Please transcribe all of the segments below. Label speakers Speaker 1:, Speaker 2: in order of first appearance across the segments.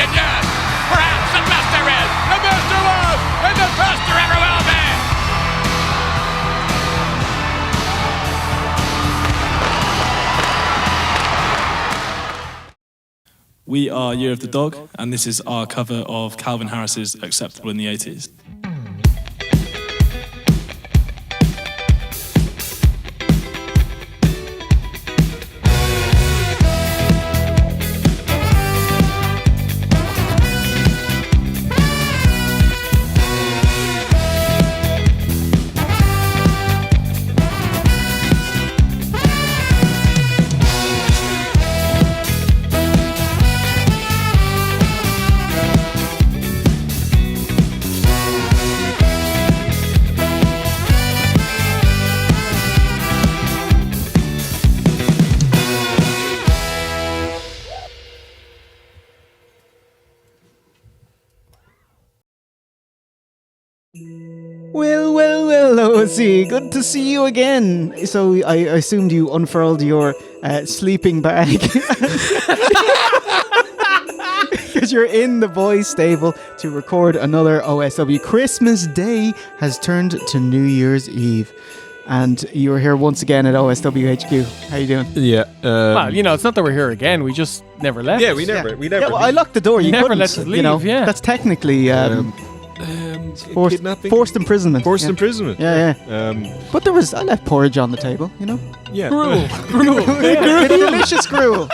Speaker 1: and yes, perhaps the best there is, the best there was, and the best there ever will be.
Speaker 2: We are Year of the Dog, and this is our cover of Calvin Harris's Acceptable in the 80s.
Speaker 3: Well, OC, good to see you again. So I assumed you unfurled your sleeping bag because you're in the boys' stable to record another OSW. Christmas Day has turned to New Year's Eve. And you're here once again at OSW HQ. How you doing?
Speaker 4: Yeah.
Speaker 5: Well, you know, it's not that we're here again. We just never left.
Speaker 4: Yeah, we never.
Speaker 3: Yeah, well, I locked the door. You
Speaker 5: never
Speaker 3: couldn't,
Speaker 5: let us leave.
Speaker 3: You know,
Speaker 5: yeah.
Speaker 3: that's technically
Speaker 4: kidnapping?
Speaker 3: forced imprisonment.
Speaker 4: Forced imprisonment.
Speaker 3: Yeah. But I left porridge on the table, you know?
Speaker 4: Yeah.
Speaker 5: Gruel.
Speaker 3: Delicious gruel.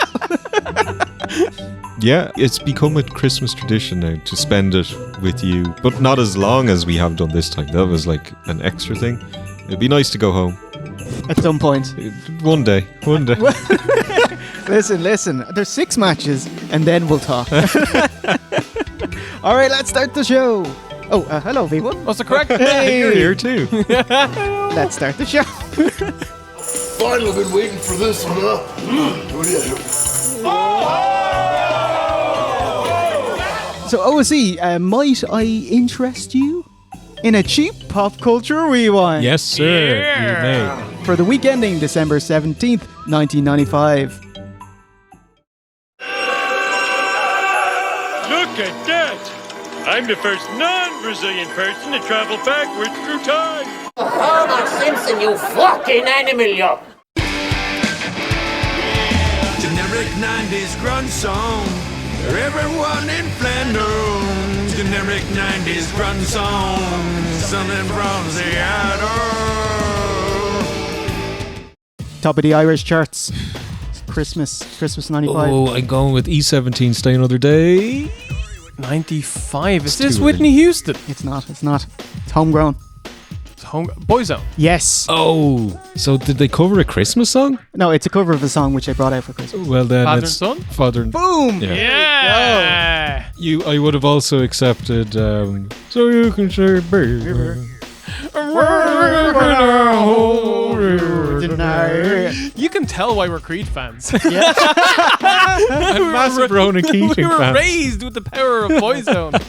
Speaker 4: Yeah, it's become a Christmas tradition now to spend it with you, but not as long as we have done this time. That was like an extra thing. It'd be nice to go home.
Speaker 3: At some point.
Speaker 4: One day.
Speaker 3: Listen. There's 6 matches, and then we'll talk. All right, let's start the show. Oh, hello, V1.
Speaker 5: What's the correct?
Speaker 3: Hey,
Speaker 4: You're here too.
Speaker 3: Let's start the show.
Speaker 6: Finally been waiting for this one, huh?
Speaker 3: So, OSE, might I interest you in a cheap pop culture rewind?
Speaker 4: Yes, sir.
Speaker 5: Yeah.
Speaker 4: You may.
Speaker 3: For the week ending December 17th, 1995.
Speaker 7: Look at that! I'm the first non-Brazilian person to travel backwards through time.
Speaker 8: Homer Simpson, you fucking animal, you!
Speaker 1: Generic 90s grunge song for everyone in Flanders. Generic 90s grunge song, something from Seattle.
Speaker 3: Top of the Irish charts. Christmas 95.
Speaker 4: Oh, I'm going with E17, Stay Another Day.
Speaker 5: 95. Is this
Speaker 4: too
Speaker 5: Whitney Houston?
Speaker 3: It's not. It's homegrown.
Speaker 5: It's Boyzone.
Speaker 3: Yes.
Speaker 4: Oh, so did they cover a Christmas song?
Speaker 3: No, it's a cover of a song which I brought out for Christmas.
Speaker 4: Well then,
Speaker 5: Father and
Speaker 4: it's
Speaker 5: Son?
Speaker 4: Father and
Speaker 3: Boom!
Speaker 5: Yeah.
Speaker 4: I would have also accepted. So you can say, baby.
Speaker 5: You can tell why we're Creed fans.
Speaker 4: I'm a massive Ronan Keating
Speaker 5: We were
Speaker 4: fan.
Speaker 5: raised with the power of Boyzone.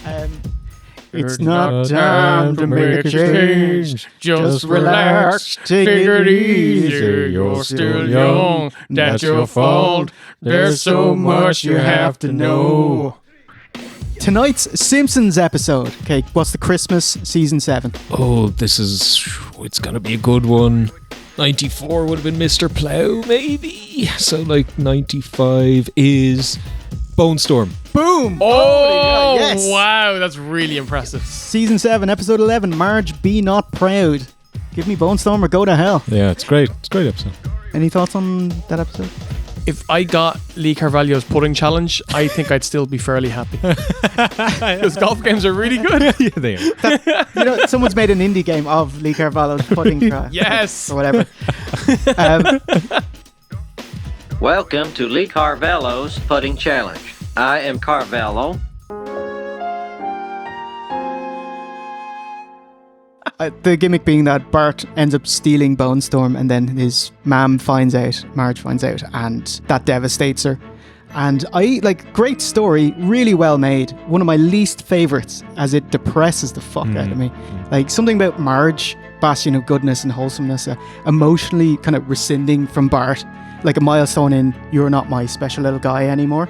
Speaker 3: It's not time to make a change.
Speaker 5: Just relax, take it easy. You're still young, that's your fault. There's so much you have to know.
Speaker 3: Tonight's Simpsons episode. Okay, what's the Christmas season 7?
Speaker 4: Oh, it's gonna be a good one. 94 would have been Mr. Plow, maybe. So, 95 is Bone Storm.
Speaker 3: Boom!
Speaker 5: Oh,
Speaker 3: yes.
Speaker 5: wow, that's really impressive.
Speaker 3: Season 7, episode 11, Marge Be Not Proud. Give me Bone Storm or go to hell.
Speaker 4: Yeah, it's great. It's a great episode.
Speaker 3: Any thoughts on that episode?
Speaker 5: If I got Lee Carvalho's pudding challenge, I think I'd still be fairly happy. Because golf games are really good.
Speaker 4: Yeah, they are.
Speaker 3: You know, someone's made an indie game of Lee Carvalho's pudding craft.
Speaker 5: Yes.
Speaker 3: Or whatever.
Speaker 8: Welcome to Lee Carvalho's Putting Challenge. I am Carvalho.
Speaker 3: The gimmick being that Bart ends up stealing Bone Storm and then his Marge finds out, and that devastates her. And great story, really well made. One of my least favourites, as it depresses the fuck out of me. Like, something about Marge, bastion of goodness and wholesomeness, emotionally kind of rescinding from Bart, like a milestone in, you're not my special little guy anymore.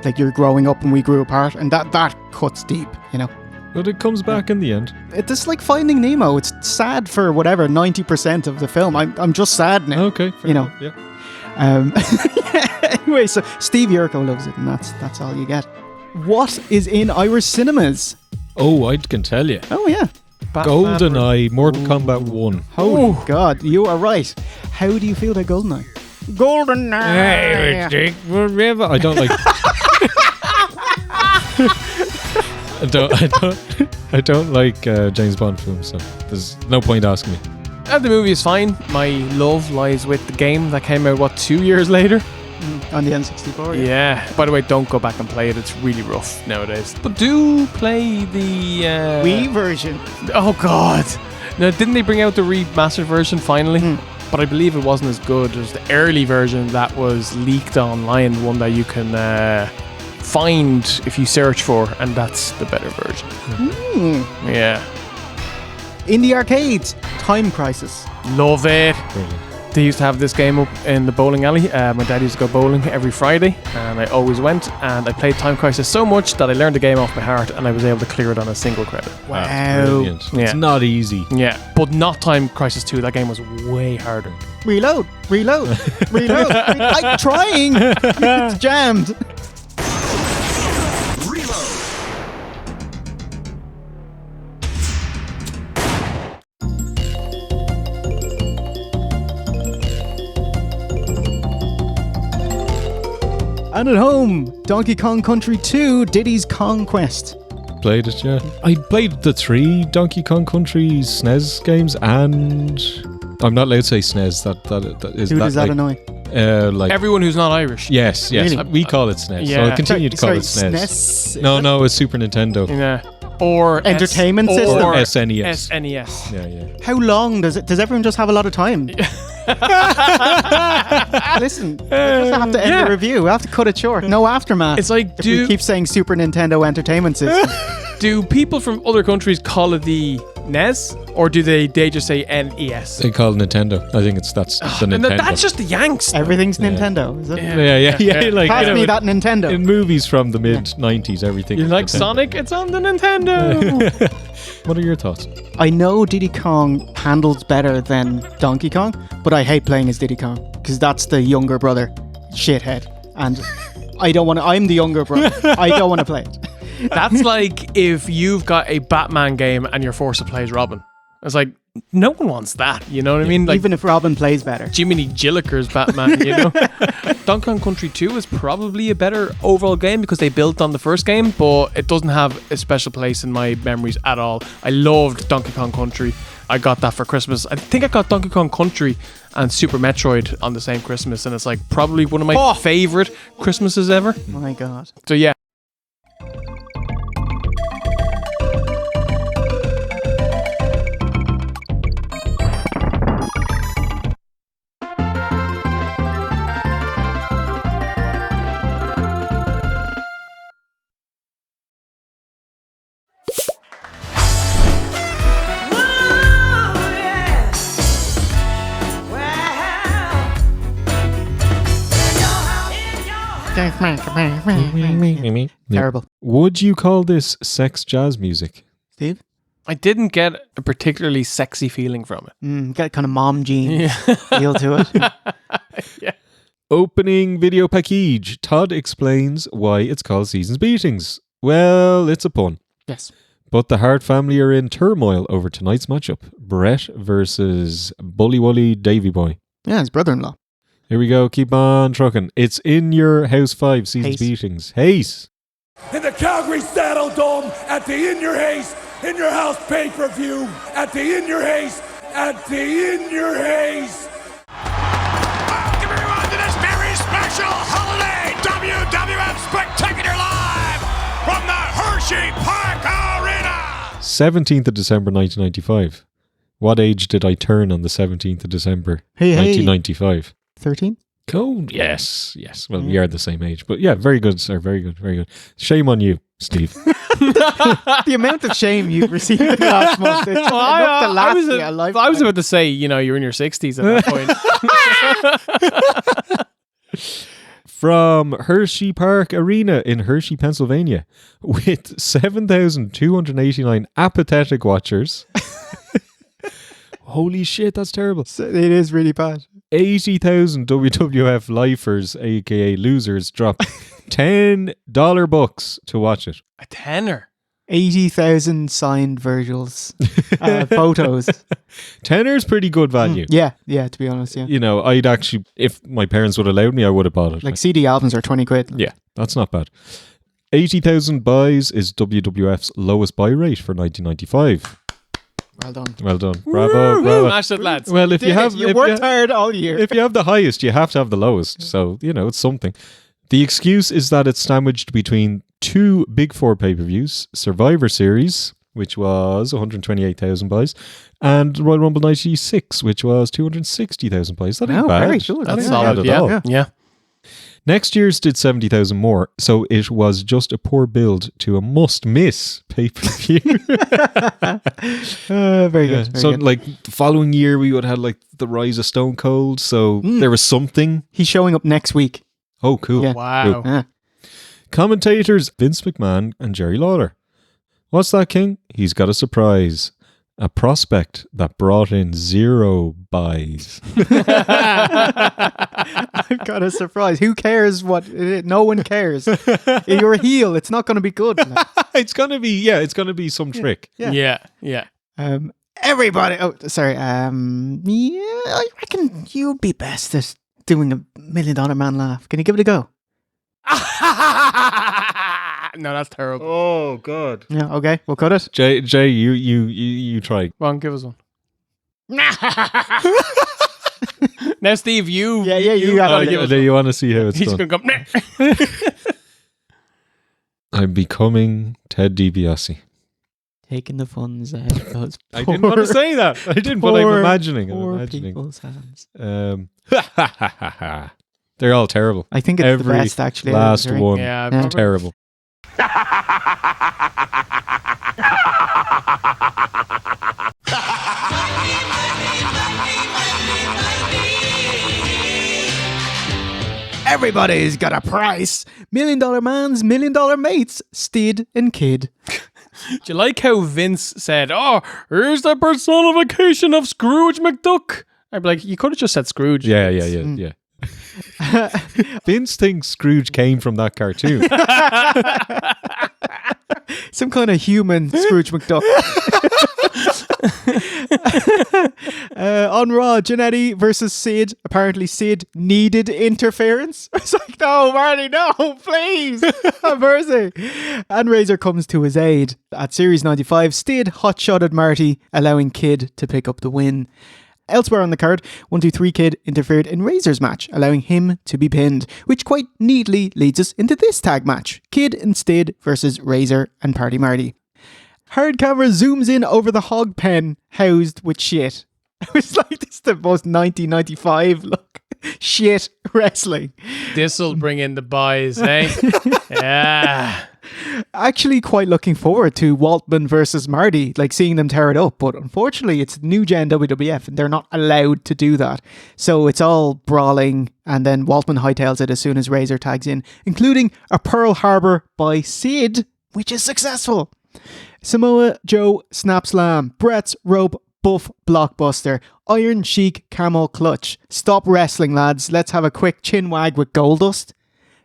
Speaker 3: like you're growing up and we grew apart, and that cuts deep, you know.
Speaker 4: But it comes back in the end.
Speaker 3: It's just like Finding Nemo. It's sad for whatever 90% of the film. I'm just sad now.
Speaker 4: Okay, fair
Speaker 3: you know.
Speaker 4: enough, yeah.
Speaker 3: Anyway, so Steve Urkel loves it, and that's all you get. What is in Irish cinemas?
Speaker 4: Oh, I can tell you.
Speaker 3: Oh yeah,
Speaker 4: GoldenEye, Mortal Kombat 1.
Speaker 3: Holy God, you are right. How do you feel about GoldenEye?
Speaker 5: GoldenEye.
Speaker 4: Take forever. I don't like. I don't like James Bond films, so there's no point asking me.
Speaker 5: The movie is fine. My love lies with the game that came out, 2 years later?
Speaker 3: On the N64.
Speaker 5: Yeah. By the way, don't go back and play it. It's really rough nowadays. But do play the
Speaker 3: Wii version.
Speaker 5: Oh God! No, didn't they bring out the remastered version finally? But I believe it wasn't as good as the early version that was leaked online. The one that you can find if you search for, and that's the better version. Yeah.
Speaker 3: In the arcades, Time Crisis.
Speaker 5: Love it.
Speaker 4: Brilliant.
Speaker 5: They used to have this game up in the bowling alley. My dad used to go bowling every Friday, and I always went, and I played Time Crisis so much that I learned the game off by heart, and I was able to clear it on a single credit.
Speaker 3: Wow.
Speaker 4: Brilliant.
Speaker 5: Yeah.
Speaker 4: It's not easy.
Speaker 5: Yeah, but not Time Crisis 2. That game was way harder.
Speaker 3: Reload. I'm trying. It's jammed. And at home, Donkey Kong Country 2, Diddy's Conquest.
Speaker 4: Played it, yeah. I played the 3 Donkey Kong Country SNES games, and I'm not allowed to say SNES. That is.
Speaker 3: Who
Speaker 4: that
Speaker 3: does that
Speaker 4: like,
Speaker 3: annoy?
Speaker 5: Like everyone who's not Irish.
Speaker 4: Yes.
Speaker 3: Really?
Speaker 4: We call it SNES. So
Speaker 5: Yeah.
Speaker 4: I'll continue to call it
Speaker 3: Sorry,
Speaker 4: SNES.
Speaker 3: SNES?
Speaker 4: No, it's Super Nintendo.
Speaker 5: Yeah. Or
Speaker 3: Entertainment system.
Speaker 4: Or SNES.
Speaker 5: SNES.
Speaker 4: Yeah.
Speaker 3: How long does everyone just have a lot of time? Listen, we just have to end the review. We have to cut it short. No aftermath.
Speaker 5: It's like,
Speaker 3: if we keep saying Super Nintendo Entertainment System.
Speaker 5: do people from other countries call it the NES, or do they just say NES?
Speaker 4: They call it Nintendo. I think that's the
Speaker 5: And
Speaker 4: Nintendo.
Speaker 5: that's just the Yanks.
Speaker 3: Everything's Nintendo, is it?
Speaker 4: Yeah. Like,
Speaker 3: Pass
Speaker 4: you know,
Speaker 3: me that Nintendo.
Speaker 4: in movies from the mid 90s, everything.
Speaker 5: You
Speaker 4: was
Speaker 5: like
Speaker 4: Nintendo.
Speaker 5: Sonic? It's on the Nintendo.
Speaker 4: What are your thoughts?
Speaker 3: I know Diddy Kong handles better than Donkey Kong, but I hate playing as Diddy Kong because that's the younger brother shithead, and I don't want to. I'm the younger brother. I don't want to play it.
Speaker 5: That's like if you've got a Batman game and you're forced to play as Robin. It's like, no one wants that, you know what I mean? Like,
Speaker 3: Even if Robin plays better.
Speaker 5: Jiminy Jilliker's Batman, you know? Donkey Kong Country 2 is probably a better overall game because they built on the first game, but it doesn't have a special place in my memories at all. I loved Donkey Kong Country. I got that for Christmas. I think I got Donkey Kong Country and Super Metroid on the same Christmas, and it's like probably one of my favorite Christmases ever.
Speaker 3: My God.
Speaker 5: So yeah.
Speaker 3: Terrible.
Speaker 4: Would you call this sex jazz music?
Speaker 3: Steve?
Speaker 5: I didn't get a particularly sexy feeling from it.
Speaker 3: Got kind of mom jeans feel to it.
Speaker 5: Yeah.
Speaker 4: Opening video package. Todd explains why it's called Season's Beatings. Well, it's a pun.
Speaker 3: Yes.
Speaker 4: But the Hart family are in turmoil over tonight's matchup. Bret versus Bully Wully Davy Boy.
Speaker 3: Yeah, his brother-in-law.
Speaker 4: Here we go. Keep on trucking. It's in your House 5 Season's
Speaker 3: HASE.
Speaker 4: Beatings. HASE.
Speaker 6: In the Calgary Saddle Dome, at the In Your Haze, In Your House pay-per-view, at the In Your Haze, at the In Your Haze.
Speaker 1: Welcome everyone to this very special holiday WWF Spectacular Live from the Hershey Park Arena.
Speaker 4: 17th of December 1995. What age did I turn on the 17th of December
Speaker 3: Hey.
Speaker 4: 1995?
Speaker 3: 13?
Speaker 4: Cool. Yes. Well, we are the same age. But yeah, very good, sir. Very good. Shame on you, Steve.
Speaker 3: The amount of shame you've received in the last month. It's enough to last you a lifetime.
Speaker 5: I was about to say, you're in your 60s at that point.
Speaker 4: from Hershey Park Arena in Hershey, Pennsylvania, with 7,289 apathetic watchers. Holy shit, that's terrible.
Speaker 3: It is really bad.
Speaker 4: 80,000 WWF lifers, aka losers, dropped $10 bucks to watch it.
Speaker 5: A tenner.
Speaker 3: 80,000 signed Virgil's photos.
Speaker 4: Tenner's pretty good value.
Speaker 3: Yeah, to be honest, yeah.
Speaker 4: You know, I'd actually, if my parents would have allowed me, I would have bought it.
Speaker 3: Like CD albums are 20 quid.
Speaker 4: Yeah, that's not bad. 80,000 buys is WWF's lowest buy rate for 1995.
Speaker 3: Well done.
Speaker 4: Well done. Bravo.
Speaker 5: Smash it, lads.
Speaker 4: Well, if you have...
Speaker 3: You worked hard all year.
Speaker 4: If you have the highest, you have to have the lowest. So, you know, it's something. The excuse is that it's sandwiched between two Big Four pay-per-views, Survivor Series, which was 128,000 buys, and Royal Rumble 96, which was 260,000 buys. That ain't bad.
Speaker 3: Very good.
Speaker 5: That's
Speaker 4: That ain't
Speaker 5: solid.
Speaker 4: bad at all.
Speaker 5: Yeah.
Speaker 4: Next year's did 70,000 more, so it was just a poor build to a must-miss pay-per-view.
Speaker 3: Very good. Very
Speaker 4: So,
Speaker 3: good.
Speaker 4: like, the following year, we would have had, like, the Rise of Stone Cold, so there was something.
Speaker 3: He's showing up next week.
Speaker 4: Oh, cool.
Speaker 3: Yeah.
Speaker 5: Wow.
Speaker 3: Yeah.
Speaker 4: Commentators Vince McMahon and Jerry Lawler. What's that, King? He's got a surprise. A prospect that brought in 0 buys.
Speaker 3: I've got a surprise. Who cares what? No one cares. You're a heel. It's not going to be good.
Speaker 4: It's gonna be some trick.
Speaker 5: Yeah.
Speaker 3: Everybody. Oh, sorry. Yeah, I reckon you'd be best at doing a $1 million man laugh. Can you give it a go?
Speaker 5: No, that's terrible.
Speaker 4: Oh God.
Speaker 3: Yeah. Okay. We'll cut it.
Speaker 4: Jay, you try.
Speaker 5: Go on, give us one. Now, Steve, you.
Speaker 3: Yeah. You got it.
Speaker 4: Do you want to see how it's
Speaker 5: He's
Speaker 4: done?
Speaker 5: going to go.
Speaker 4: I'm becoming Ted DiBiase.
Speaker 3: Taking the funds out of those.
Speaker 4: I didn't want to say that. I didn't, but I'm imagining.
Speaker 3: Poor people's hands.
Speaker 4: They're all terrible.
Speaker 3: I think it's the best, actually.
Speaker 4: Last one.
Speaker 5: Yeah,
Speaker 3: Yeah.
Speaker 4: Terrible.
Speaker 3: Everybody's got a price. $1 Million Man's $1 Million Mates, Stid and Kid.
Speaker 5: Do you like how Vince said, "Oh, here's the personification of Scrooge McDuck"? I'd be like, you could have just said Scrooge.
Speaker 4: Yeah. Vince thinks Scrooge came from that cartoon.
Speaker 3: Some kind of human Scrooge McDuck. On Raw, Jannetty versus Sid. Apparently Sid needed interference. It's like, no, Marty, no, please. Have mercy. And Razor comes to his aid. At Series 95, Stid hot-shotted Marty, allowing Kid to pick up the win. Elsewhere on the card, 1-2-3 Kid interfered in Razor's match, allowing him to be pinned, which quite neatly leads us into this tag match. Kid and Stid versus Razor and Party Marty. Hard camera zooms in over the hog pen housed with shit. I was like, this is the most 1995 look. Shit wrestling.
Speaker 5: This'll bring in the buys, eh? Yeah.
Speaker 3: Actually quite looking forward to Waltman versus Marty, like seeing them tear it up, but unfortunately it's new gen WWF and they're not allowed to do that. So it's all brawling, and then Waltman hightails it as soon as Razor tags in, including a Pearl Harbor by Sid, which is successful. Samoa Joe snap slam, Bret's rope buff blockbuster, Iron Sheik camel clutch. Stop wrestling, lads. Let's have a quick chin wag with Goldust.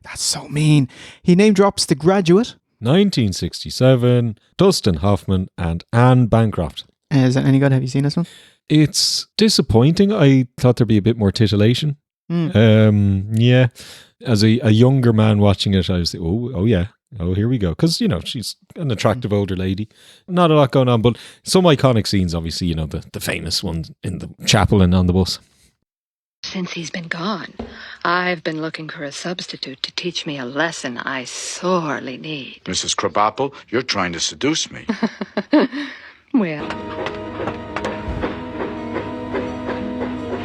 Speaker 3: That's so mean. He name drops The Graduate.
Speaker 4: 1967, Dustin Hoffman and Anne Bancroft.
Speaker 3: Is that any good? Have you seen this one?
Speaker 4: It's disappointing. I thought there'd be a bit more titillation. Yeah. As a younger man watching it, I was like, oh yeah. Oh, here we go. Because, you know, she's an attractive older lady. Not a lot going on, but some iconic scenes, obviously, you know, the famous one in the chapel and on the bus.
Speaker 9: Since he's been gone, I've been looking for a substitute to teach me a lesson I sorely need.
Speaker 1: Mrs. Krabappel, you're trying to seduce me.
Speaker 9: Well,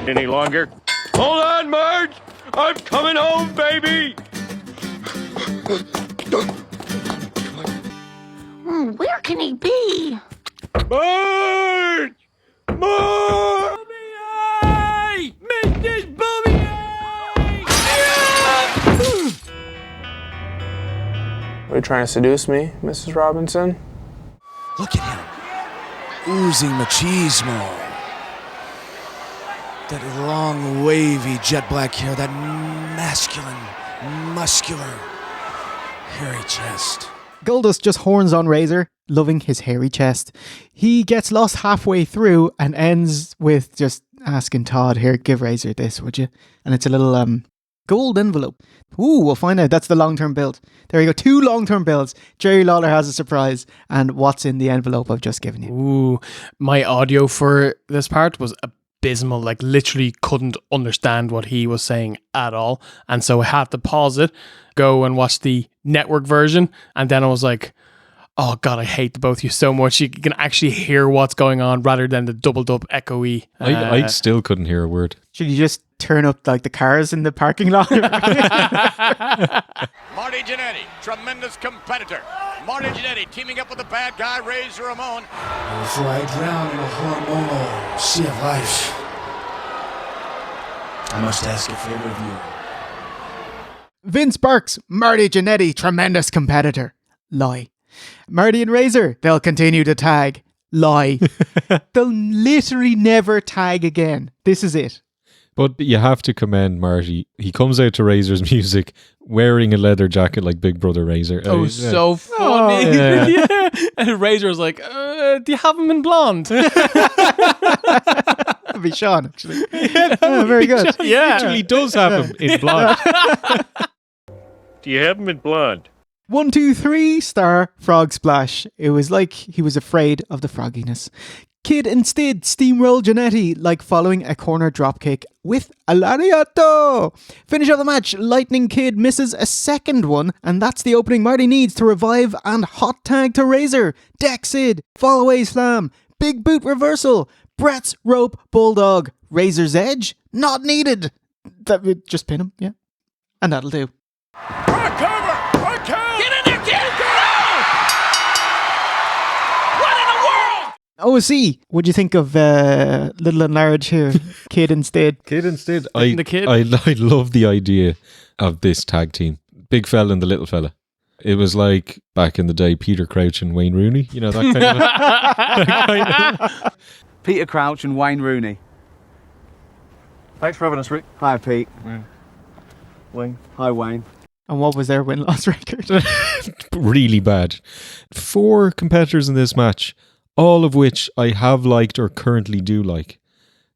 Speaker 7: Any longer? Hold on, Marge! I'm coming home, baby!
Speaker 9: where can he be?
Speaker 7: Marge! Marge! Mrs. Booby!
Speaker 10: Are you trying to seduce me, Mrs. Robinson?
Speaker 1: Look at him. Oozing machismo. That long, wavy, jet black hair, that masculine, muscular, hairy chest.
Speaker 3: Goldust just horns on Razor, loving his hairy chest. He gets lost halfway through and ends with just asking Todd, here, give Razor this, would you? And it's a little gold envelope. Ooh, we'll find out. That's the long-term build. There you go. 2 long-term builds. Jerry Lawler has a surprise. And what's in the envelope I've just given you?
Speaker 5: Ooh, my audio for this part was abysmal. Like, literally couldn't understand what he was saying at all. And so I had to pause it, go and watch the network version. And then I was like, oh God, I hate the both of you so much. You can actually hear what's going on rather than the doubled up echoey.
Speaker 4: I still couldn't hear a word.
Speaker 3: Should you just turn up like the cars in the parking lot?
Speaker 1: Marty Jannetty, tremendous competitor. Marty Jannetty teaming up with the bad guy, Razor Ramon.
Speaker 6: Before I drown in a hormonal sea of life, I must ask a favor of you.
Speaker 3: Vince Burks, Marty Jannetty, tremendous competitor. Lie. Marty and Razor, they'll continue to tag. Lie. They'll literally never tag again. This is it.
Speaker 4: But you have to commend Marty. He comes out to Razor's music wearing a leather jacket like Big Brother Razor.
Speaker 5: Oh, so funny.
Speaker 4: Oh, yeah.
Speaker 5: Yeah. And Razor was like, do you have him in blonde?
Speaker 3: That'd be Sean, actually. Yeah, very good.
Speaker 4: He actually does have him in blonde.
Speaker 7: Do you have him in blonde?
Speaker 3: 1, 2, 3 star frog splash. It was like he was afraid of the frogginess. Kid and Stid steamroll Jannetty like following a corner dropkick with a lariato. Finish of the match, Lightning Kid misses a second one, and that's the opening Marty needs to revive and hot tag to Razor. Deck Sid, fall away slam, big boot reversal, Bret's rope bulldog, Razor's edge, not needed. That would just pin him, yeah. And that'll do.
Speaker 1: Front cover! Front count! Get in there, kid! What in the world?
Speaker 3: OSC, what'd you think of Little and Large here? Kid and Stid.
Speaker 4: Kid and Stid.
Speaker 5: The kid.
Speaker 4: I love the idea of this tag team. Big fella and the little fella. It was like back in the day, Peter Crouch and Wayne Rooney. You know, that kind of...
Speaker 11: Peter Crouch and Wayne Rooney.
Speaker 12: Thanks for having us, Rick.
Speaker 11: Hi, Pete.
Speaker 12: Yeah. Wayne.
Speaker 11: Hi, Wayne.
Speaker 3: And what was their win-loss record?
Speaker 4: Really bad. 4 competitors in this match, all of which I have liked or currently do like.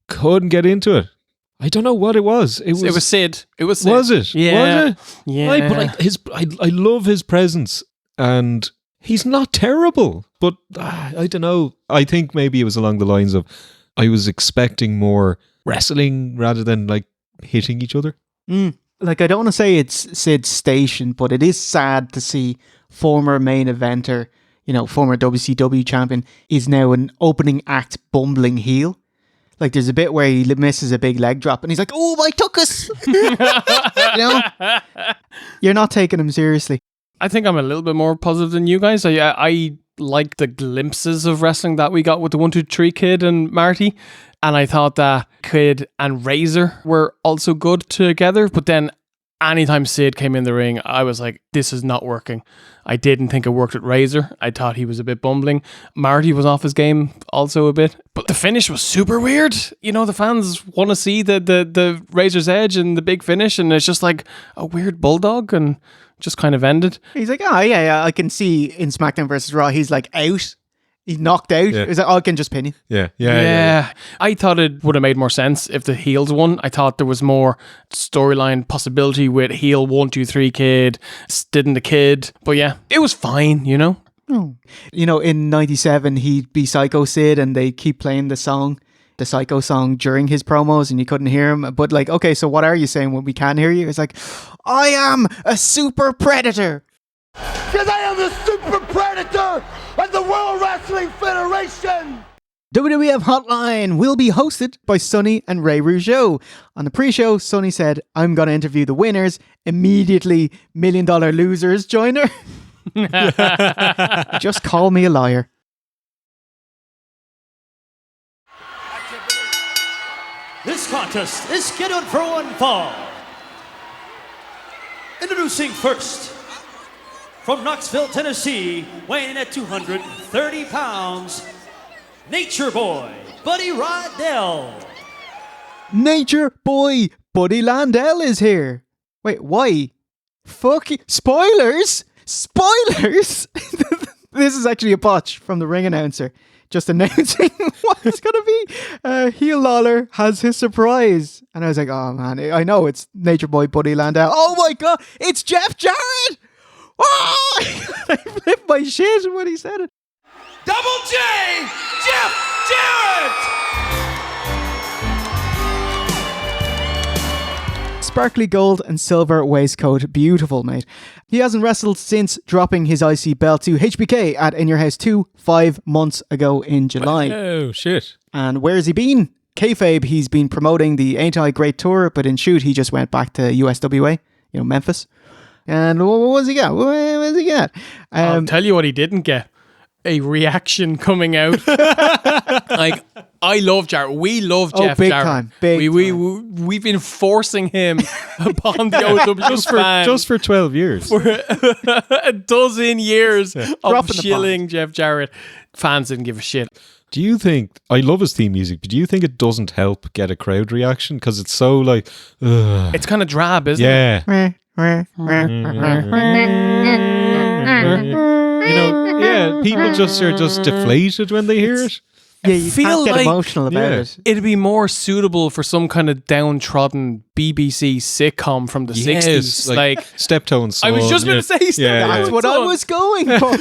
Speaker 4: Couldn't get into it. I don't know what it was. It was
Speaker 5: Sid. It was Sid.
Speaker 4: Was it?
Speaker 5: Yeah.
Speaker 4: Was it?
Speaker 5: Yeah.
Speaker 4: Right, but I love his presence, and he's not terrible. But I don't know. I think maybe it was along the lines of I was expecting more wrestling rather than like hitting each other.
Speaker 3: Like, I don't want to say it's Sid's station, but it is sad to see former main eventer, you know, former WCW champion, is now an opening act bumbling heel. Like, there's a bit where he misses a big leg drop and he's like, oh, my tuchus! You know? You're not taking him seriously.
Speaker 5: I think I'm a little bit more positive than you guys. I like the glimpses of wrestling that we got with the 1, 2, 3 Kid and Marty. And I thought that Kid and Razor were also good together. But then anytime Sid came in the ring, I was like, this is not working. I didn't think it worked with Razor. I thought he was a bit bumbling. Marty was off his game also a bit. But the finish was super weird. You know, the fans want to see the Razor's edge and the big finish. And it's just like a weird bulldog and just kind of ended.
Speaker 3: He's like, oh, yeah, I can see in SmackDown vs. Raw, he's like out. He's knocked out.
Speaker 4: Yeah.
Speaker 3: He's like, oh, I can just pin you.
Speaker 4: Yeah.
Speaker 5: I thought it would have made more sense if the heels won. I thought there was more storyline possibility with heel 1, 2, 3 Kid, Stid and the Kid. But yeah, it was fine, you know?
Speaker 3: Oh. You know, in 97, he'd be Psycho Sid and they keep playing the Psycho song during his promos and you couldn't hear him. But like, okay, so what are you saying when we can hear you? It's like, I am a super predator.
Speaker 6: Because I am the super predator of the World Wrestling Federation.
Speaker 3: WWF Hotline will be hosted by Sonny and Ray Rougeau. On the pre-show, Sonny said, I'm going to interview the winners. Immediately, $1 Million Losers join her. Just call me a liar.
Speaker 13: This contest is scheduled for one fall. Introducing first, From Knoxville, Tennessee, weighing in at 230 pounds, Nature Boy, Buddy Landell.
Speaker 3: Nature Boy, Buddy Landell is here. Wait, why? Fuck you. Spoilers? Spoilers? This is actually a botch from the ring announcer. Just announcing what it's going to be. Heel Lawler has his surprise. And I was like, oh man, I know it's Nature Boy Buddy Landell. Oh my God, it's Jeff Jarrett! Oh! I flipped my shit when he said it.
Speaker 1: Double J, Jeff Jarrett!
Speaker 3: Sparkly gold and silver waistcoat. Beautiful, mate. He hasn't wrestled since dropping his IC belt to HBK at In Your House 2 5 months ago in July.
Speaker 4: Oh, shit.
Speaker 3: And where's he been? Kayfabe, he's been promoting the Ain't I Great tour, but in shoot, he just went back to USWA, Memphis. And what was he got? What was he got?
Speaker 5: I'll tell you what he didn't get. A reaction coming out. Like, I love Jarrett. We love Jeff
Speaker 3: big
Speaker 5: Jarrett.
Speaker 3: Time, big time.
Speaker 5: We've been forcing him upon the OSW
Speaker 4: just for 12 years.
Speaker 5: For a dozen years of
Speaker 3: Dropping the
Speaker 5: shilling Jeff Jarrett. Fans didn't give a shit.
Speaker 4: Do you think, I love his theme music, but do you think it doesn't help get a crowd reaction? Because it's so like, ugh.
Speaker 5: It's kind of drab, isn't
Speaker 4: it? People just are just deflated when they hear it.
Speaker 3: Yeah, you can't get emotional about it.
Speaker 5: It'd be more suitable for some kind of downtrodden BBC sitcom from the 60s.
Speaker 4: Like Steptoe and Son.
Speaker 5: I was just going to say Steptoe.
Speaker 3: That's what I was going for.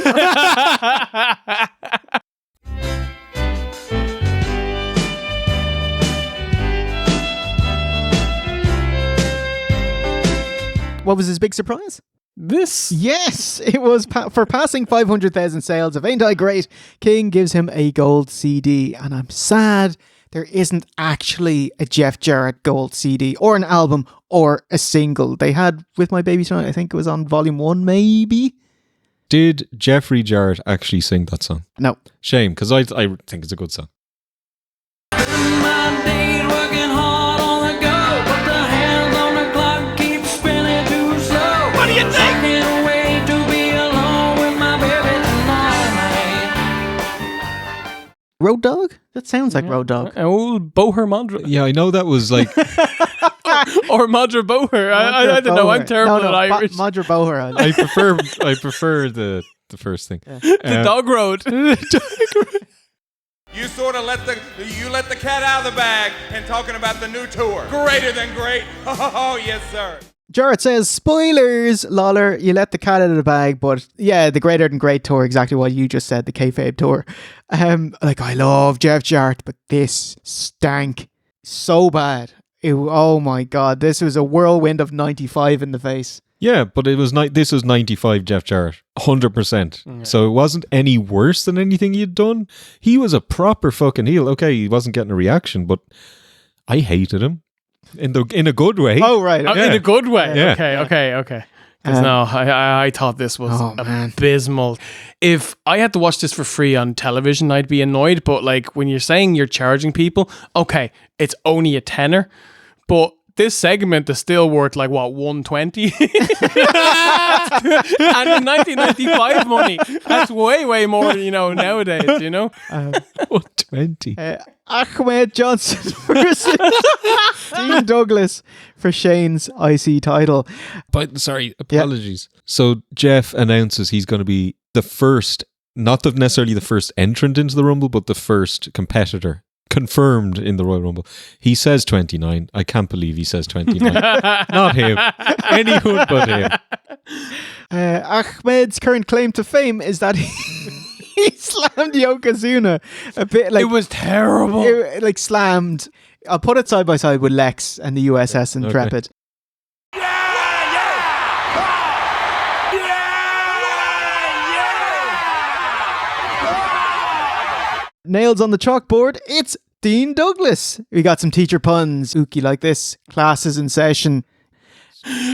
Speaker 3: What was his big surprise?
Speaker 5: This?
Speaker 3: Yes, it was for passing 500,000 sales of Ain't I Great. King gives him a gold CD, and I'm sad there isn't actually a Jeff Jarrett gold CD or an album or a single. They had With My Baby Tonight, I think it was on volume 1 maybe.
Speaker 4: Did Jeffrey Jarrett actually sing that song?
Speaker 3: No.
Speaker 4: Shame, because I think it's a good song.
Speaker 3: Road Dog? That sounds like Road Dog.
Speaker 5: Old Boher Madra.
Speaker 4: Yeah, I know that was like...
Speaker 5: or Madra Boher. I don't know. I'm terrible at Irish.
Speaker 3: Madra Boher.
Speaker 4: I prefer the first thing. Yeah.
Speaker 5: The Dog Road.
Speaker 1: You sort of let the cat out of the bag and talking about the new tour. Greater than great. Oh, yes, sir.
Speaker 3: Jarrett says, spoilers, Lawler, you let the cat out of the bag, but yeah, the Greater Than Great tour, exactly what you just said, the kayfabe tour. I love Jeff Jarrett, but this stank so bad. Oh my God, this was a whirlwind of 95 in the face.
Speaker 4: Yeah, but this was 95 Jeff Jarrett, 100%. Yeah. So it wasn't any worse than anything he'd done. He was a proper fucking heel. Okay, he wasn't getting a reaction, but I hated him. In a good way.
Speaker 3: Oh, right.
Speaker 5: Okay. In a good way.
Speaker 4: Yeah.
Speaker 5: Okay. Because I thought this was abysmal. If I had to watch this for free on television, I'd be annoyed. But like when you're saying you're charging people, okay, it's only a tenner. But this segment is still worth like what, 120? And in 1995 money, that's way more, nowadays,
Speaker 4: 120.
Speaker 3: Ahmed Johnson versus Dean Douglas for Shane's IC title.
Speaker 4: But sorry, apologies. Yeah. So Jeff announces he's going to be the first, not necessarily the first entrant into the Rumble, but the first competitor confirmed in the Royal Rumble. He says 29. I can't believe he says 29. Not him. Anyone but him.
Speaker 3: Ahmed's current claim to fame is that he slammed Yokozuna a bit like...
Speaker 5: It was terrible.
Speaker 3: Slammed. I'll put it side by side with Lex and the USS Intrepid. Okay. Nails on the chalkboard, it's Dean Douglas. We got some teacher puns. Ookie like this. Classes in session.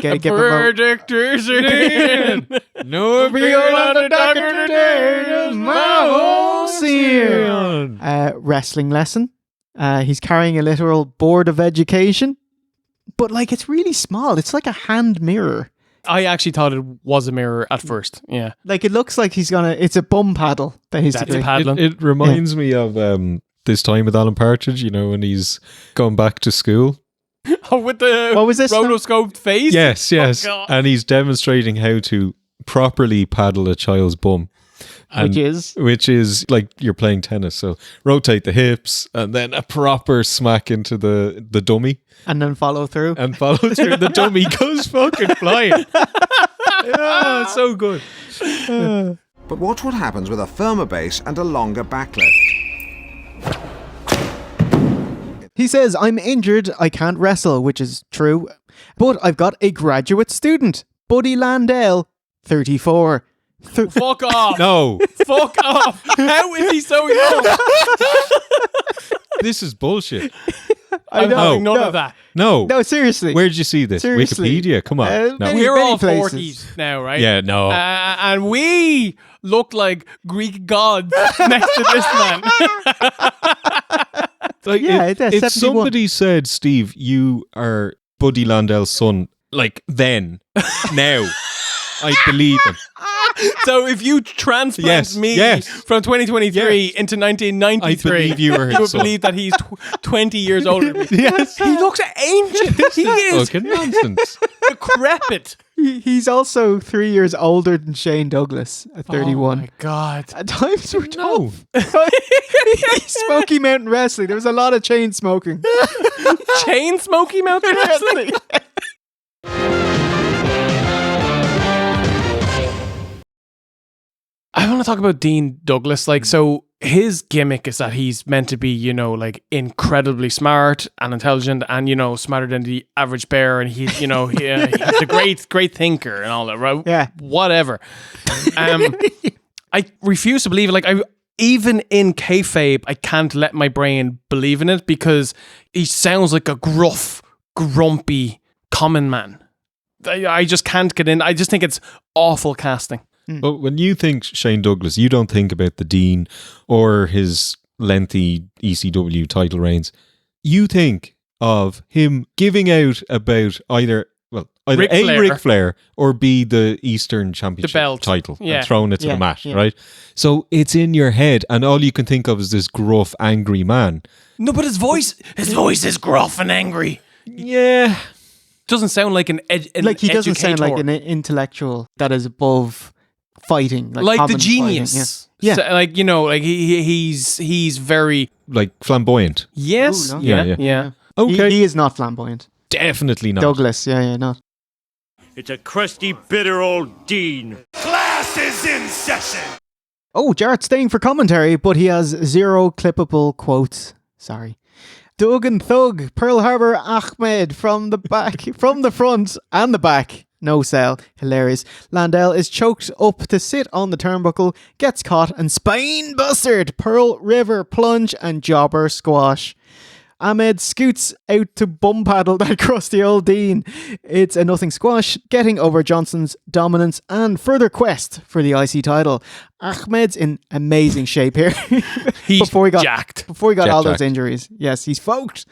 Speaker 5: Verdict is in.
Speaker 3: No appeal on the docket today. My whole scene. Wrestling lesson. He's carrying a literal board of education. But it's really small. It's like a hand mirror.
Speaker 5: I actually thought it was a mirror at first. Yeah.
Speaker 3: Like, it looks like it's a bum paddle, basically.
Speaker 5: That's paddling.
Speaker 4: It reminds me of this time with Alan Partridge, you know, when he's going back to school.
Speaker 5: Oh, with the
Speaker 3: what was this
Speaker 5: rotoscoped face?
Speaker 4: Yes.
Speaker 5: Oh,
Speaker 4: and he's demonstrating how to properly paddle a child's bum. Which is like you're playing tennis. So rotate the hips and then a proper smack into the dummy.
Speaker 3: And then follow through.
Speaker 4: The dummy goes fucking flying. Yeah, it's so good.
Speaker 14: But watch what happens with a firmer base and a longer backlift.
Speaker 3: He says, I'm injured, I can't wrestle, which is true. But I've got a graduate student, Buddy Landell, 34.
Speaker 5: Fuck off.
Speaker 4: No.
Speaker 5: Fuck off. How is he so young?
Speaker 4: This is bullshit.
Speaker 5: I'm having none of that.
Speaker 4: No,
Speaker 3: seriously.
Speaker 4: Where did you see this?
Speaker 3: Seriously.
Speaker 4: Wikipedia? Come on. No.
Speaker 5: We're all
Speaker 3: places.
Speaker 5: 40s now, right?
Speaker 4: Yeah, no.
Speaker 5: And we look like Greek gods next to this man.
Speaker 4: Like, if somebody said, Steve, you are Buddy Landell's son, like then, now, I believe him.
Speaker 5: So if you transplant me from 2023 into 1993,
Speaker 4: I believe you were his
Speaker 5: would
Speaker 4: son.
Speaker 5: believe that he's 20 years older than me.
Speaker 3: Yes.
Speaker 5: He looks ancient. He is
Speaker 4: fucking nonsense.
Speaker 5: decrepit.
Speaker 3: He's also 3 years older than Shane Douglas at 31.
Speaker 5: Oh my God.
Speaker 3: At times were tough. Smoky Mountain Wrestling. There was a lot of chain smoking.
Speaker 5: Chain Smoky Mountain Wrestling? I want to talk about Dean Douglas. Like, so his gimmick is that he's meant to be, you know, like incredibly smart and intelligent and, you know, smarter than the average bear. And he's, you know, he's a great thinker and all that, right?
Speaker 3: Yeah.
Speaker 5: Whatever. I refuse to believe it. Like, even in kayfabe, I can't let my brain believe in it because he sounds like a gruff, grumpy common man. I just can't get in. I just think it's awful casting.
Speaker 4: But when you think Shane Douglas, you don't think about the Dean or his lengthy ECW title reigns. You think of him giving out about either Ric Flair or B, the Eastern Championship title and throwing it to the mat, right? So it's in your head and all you can think of is this gruff, angry man.
Speaker 5: No, but his voice is gruff and angry.
Speaker 4: Yeah.
Speaker 5: Doesn't sound like an
Speaker 3: like he doesn't sound like an intellectual that is above fighting,
Speaker 5: like the genius.
Speaker 3: Yeah.
Speaker 5: So, like, you know, like he's very
Speaker 4: like flamboyant.
Speaker 5: Yes.
Speaker 3: Ooh, no.
Speaker 5: Yeah.
Speaker 4: Okay.
Speaker 3: He is not flamboyant.
Speaker 4: Definitely not.
Speaker 3: Douglas, not.
Speaker 7: It's a crusty, bitter old Dean.
Speaker 1: Class is in session.
Speaker 3: Oh, Jarrett staying for commentary, but he has 0 clippable quotes. Sorry. Doug and Thug, Pearl Harbor Ahmed from the back, from the front and the back. No sell. Hilarious. Landell is choked up to sit on the turnbuckle, gets caught and spine bustered. Pearl River plunge and jobber squash. Ahmed scoots out to bum paddle that crusty old Dean. It's a nothing squash, getting over Johnson's dominance and further quest for the IC title. Ahmed's in amazing shape here.
Speaker 5: He's
Speaker 3: before he got
Speaker 5: jacked.
Speaker 3: Before he got all
Speaker 4: jacked.
Speaker 3: those injuries. Yes, he's folked.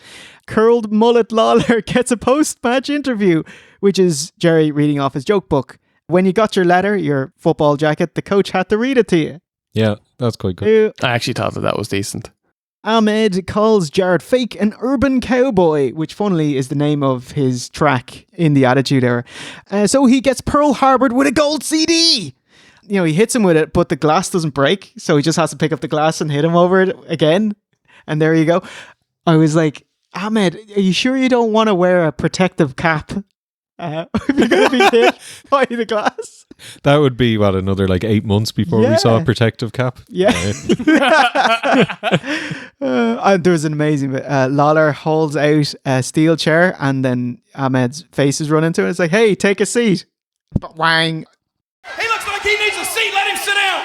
Speaker 3: Curled mullet Lawler gets a post-match interview, which is Jerry reading off his joke book. When you got your letter, your football jacket, the coach had to read it to you.
Speaker 4: Yeah, that's quite good.
Speaker 5: I actually thought that was decent.
Speaker 3: Ahmed calls Jarrett fake an urban cowboy, which funnily is the name of his track in the Attitude Era. So he gets Pearl Harbored with a gold CD. You know, he hits him with it, but the glass doesn't break. So he just has to pick up the glass and hit him over it again. And there you go. I was like, Ahmed, are you sure you don't want to wear a protective cap? If you're going to be hit by the glass.
Speaker 4: That would be, another 8 months before we saw a protective cap?
Speaker 3: Yeah. There was an amazing bit. Lawler holds out a steel chair and then Ahmed's face is run into it. It's like, hey, take a seat. Wang.
Speaker 1: He looks like he needs a seat. Let him sit down.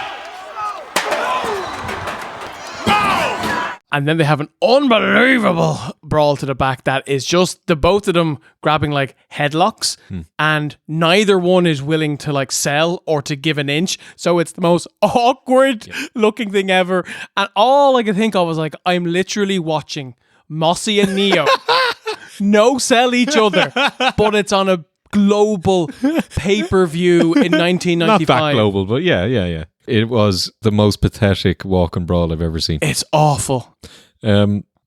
Speaker 5: And then they have an unbelievable brawl to the back that is just the both of them grabbing headlocks and neither one is willing to sell or to give an inch. So it's the most awkward looking thing ever. And all I could think of was I'm literally watching Mossy and Neo no sell each other, but it's on a global pay-per-view in 1995.
Speaker 4: Not that global, but yeah. It was the most pathetic walk and brawl I've ever seen.
Speaker 5: It's awful.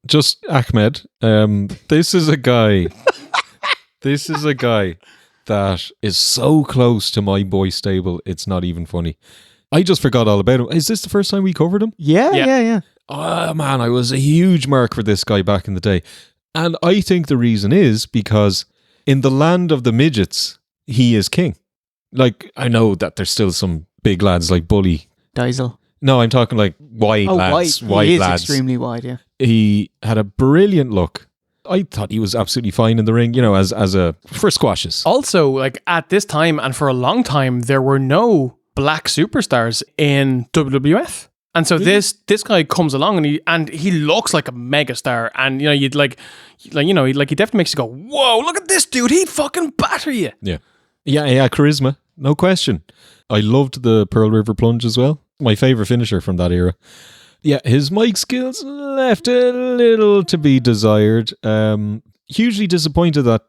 Speaker 4: Just Ahmed. This is a guy. This is a guy that is so close to my boy stable. It's not even funny. I just forgot all about him. Is this the first time we covered him?
Speaker 3: Yeah.
Speaker 4: Oh man, I was a huge mark for this guy back in the day. And I think the reason is because in the land of the midgets, he is king. Like, I know that there's still some big lads like Bully.
Speaker 3: Diesel.
Speaker 4: No, I'm talking like wide lads. Wide
Speaker 3: he is
Speaker 4: lads.
Speaker 3: Extremely wide, yeah.
Speaker 4: He had a brilliant look. I thought he was absolutely fine in the ring, for squashes.
Speaker 5: Also, like at this time and for a long time, there were no black superstars in WWF. And so this guy comes along and he looks like a megastar, and he definitely makes you go, whoa, look at this dude, he'd fucking batter you.
Speaker 4: Yeah, charisma, no question. I loved the Pearl River Plunge as well. My favourite finisher from that era. Yeah, his mic skills left a little to be desired. Hugely disappointed that,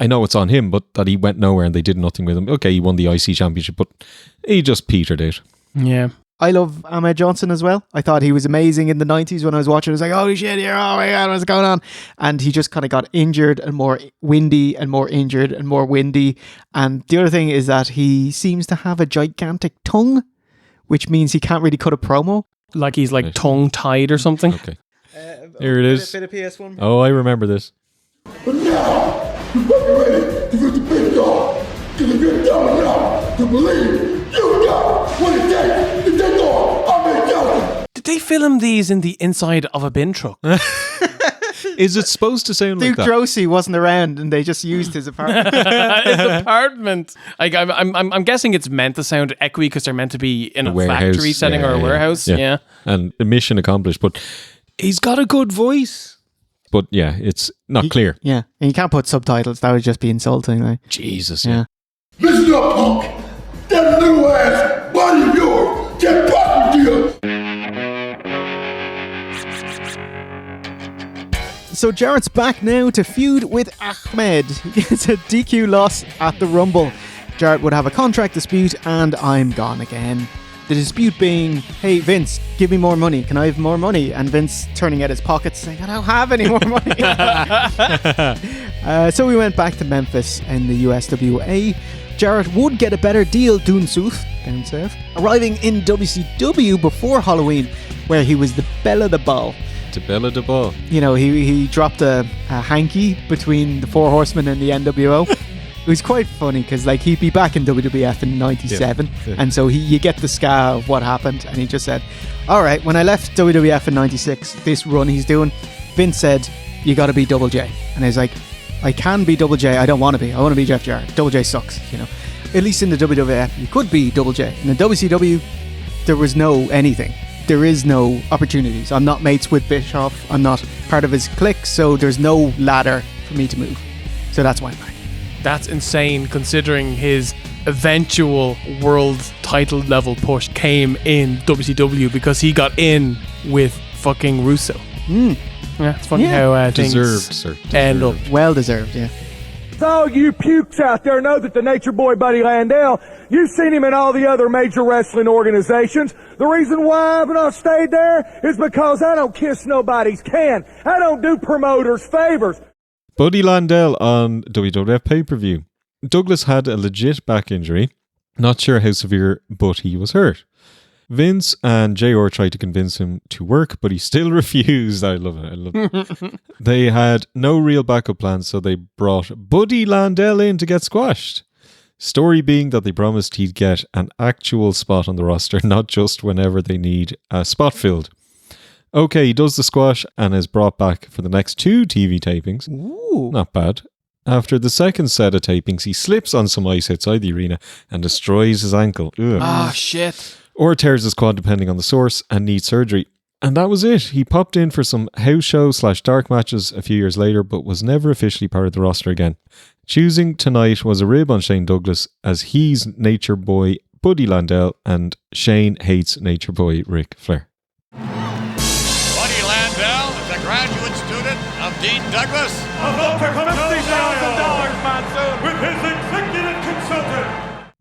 Speaker 4: I know it's on him, but that he went nowhere and they did nothing with him. Okay, he won the IC championship, but he just petered out.
Speaker 5: Yeah.
Speaker 3: I love Ahmed Johnson as well. I thought he was amazing in the 90s when I was watching. I was like, holy shit, here, oh my God, what's going on? And he just kind of got injured and more windy and more injured and more windy. And the other thing is that he seems to have a gigantic tongue, which means he can't really cut a promo.
Speaker 5: Like he's like tongue-tied or something.
Speaker 4: Okay. Here it is.
Speaker 3: Bit of PS1.
Speaker 4: Oh, I remember this.
Speaker 6: But now, you're fucking ready to face the big dog. Because if you're dumb enough to believe you got what it takes to take on Ahmed Johnson.
Speaker 5: Did they film these in the inside of a bin truck?
Speaker 4: Is it supposed to sound
Speaker 3: Duke
Speaker 4: like that?
Speaker 3: Drosy wasn't around and they just used his apartment.
Speaker 5: His apartment. Like, I'm guessing it's meant to sound echoey because they're meant to be in a factory setting or a warehouse. Yeah.
Speaker 4: And mission accomplished. But he's got a good voice. But yeah, it's not clear.
Speaker 3: Yeah. And you can't put subtitles. That would just be insulting. Like.
Speaker 4: Jesus,
Speaker 3: yeah.
Speaker 6: Listen up, punk. That little ass body of yours get fucking deal.
Speaker 3: So Jarrett's back now to feud with Ahmed. It's a DQ loss at the Rumble. Jarrett would have a contract dispute and I'm gone again. The dispute being, hey Vince, give me more money. Can I have more money? And Vince turning at his pockets saying, I don't have any more money. So we went back to Memphis in the USWA. Jarrett would get a better deal down south, arriving in WCW before Halloween, where he was the belle of the ball. He dropped a hanky between the Four Horsemen and the NWO. It was quite funny because he'd be back in WWF in 97 and so you get the ska of what happened, and he just said, alright, when I left WWF in 96, this run he's doing, Vince said, you gotta be Double J. And he's like, I can be Double J, I don't want to be. I want to be Jeff Jarrett. Double J sucks, At least in the WWF, you could be Double J. In the WCW, there was no anything. There is no opportunities. I'm not mates with Bischoff. I'm not part of his clique, so there's no ladder for me to move. So that's why I'm back.
Speaker 5: That's insane considering his eventual world title level push came in WCW because he got in with fucking Russo. Yeah, it's funny how things end up.
Speaker 3: Well deserved, yeah.
Speaker 15: So you pukes out there know that the Nature Boy Buddy Landell, you've seen him in all the other major wrestling organizations. The reason why I've not stayed there is because I don't kiss nobody's can. I don't do promoters favors.
Speaker 4: Buddy Landell on WWF pay-per-view. Douglas had a legit back injury. Not sure how severe, but he was hurt. Vince and JR tried to convince him to work, but he still refused. I love it. They had no real backup plans, so they brought Buddy Landell in to get squashed. Story being that they promised he'd get an actual spot on the roster, not just whenever they need a spot filled. Okay, he does the squash and is brought back for the next 2 TV tapings.
Speaker 3: Ooh.
Speaker 4: Not bad. After the second set of tapings, he slips on some ice outside the arena and destroys his ankle.
Speaker 5: Ah, shit.
Speaker 4: Or tears his quad depending on the source and needs surgery. And that was it. He popped in for some house show / dark matches a few years later, but was never officially part of the roster again. Choosing tonight was a rib on Shane Douglas, as he's Nature Boy Buddy Landell and Shane hates Nature Boy Ric Flair.
Speaker 1: Buddy Landell is a graduate student of Dean Douglas.
Speaker 6: About to $50,000, Monsoon, with his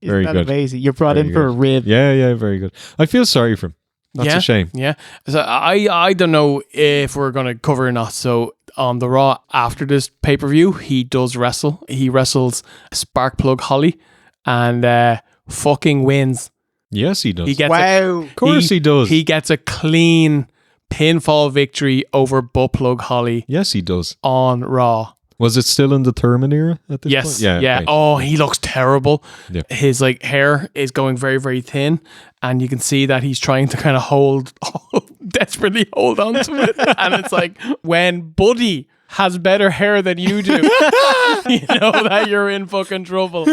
Speaker 4: Very
Speaker 3: that
Speaker 4: good.
Speaker 3: amazing? You're brought
Speaker 4: Very
Speaker 3: in for a
Speaker 4: good.
Speaker 3: rib.
Speaker 4: Yeah, very good. I feel sorry for him. That's a shame.
Speaker 5: Yeah. So I don't know if we're going to cover or not. So on the Raw after this pay-per-view, he does wrestle. He wrestles Sparkplug Holly and fucking wins.
Speaker 4: Yes, he does.
Speaker 5: He gets
Speaker 4: Of course he does.
Speaker 5: He gets a clean pinfall victory over Buttplug Holly.
Speaker 4: Yes, he does.
Speaker 5: On Raw.
Speaker 4: Was it still in the Thurman era at this
Speaker 5: Yes.
Speaker 4: point?
Speaker 5: Yeah.
Speaker 4: Right.
Speaker 5: Oh, he looks terrible.
Speaker 4: Yeah.
Speaker 5: His like hair is going very, very thin, and you can see that he's trying to kind of desperately hold on to it. And it's like, when Buddy has better hair than you do, you know that you're in fucking trouble.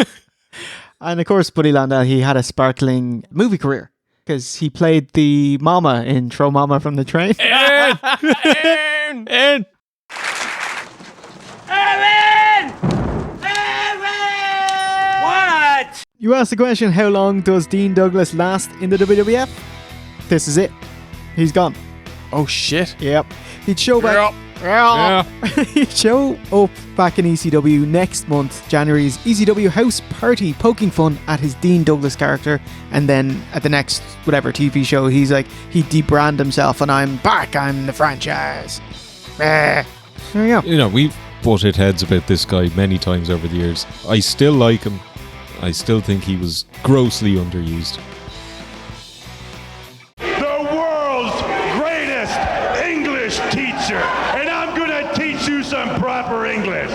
Speaker 3: And of course, Buddy Landell, he had a sparkling movie career because he played the mama in Throw Mama from the Train.
Speaker 5: And
Speaker 13: What?
Speaker 3: You asked the question, how long does Dean Douglas last in the WWF? This is it. He's gone.
Speaker 5: Oh shit.
Speaker 3: Yep. He'd show back. He'd show up back in ECW next month, January's ECW House Party, poking fun at his Dean Douglas character, and then at the next whatever TV show, he's like, he'd debrand himself, and I'm back. I'm the franchise. There we go.
Speaker 4: You know, we've butted heads about this guy many times over the years. I still like him. I still think he was grossly underused.
Speaker 6: The world's greatest English teacher, and I'm gonna teach you some proper English.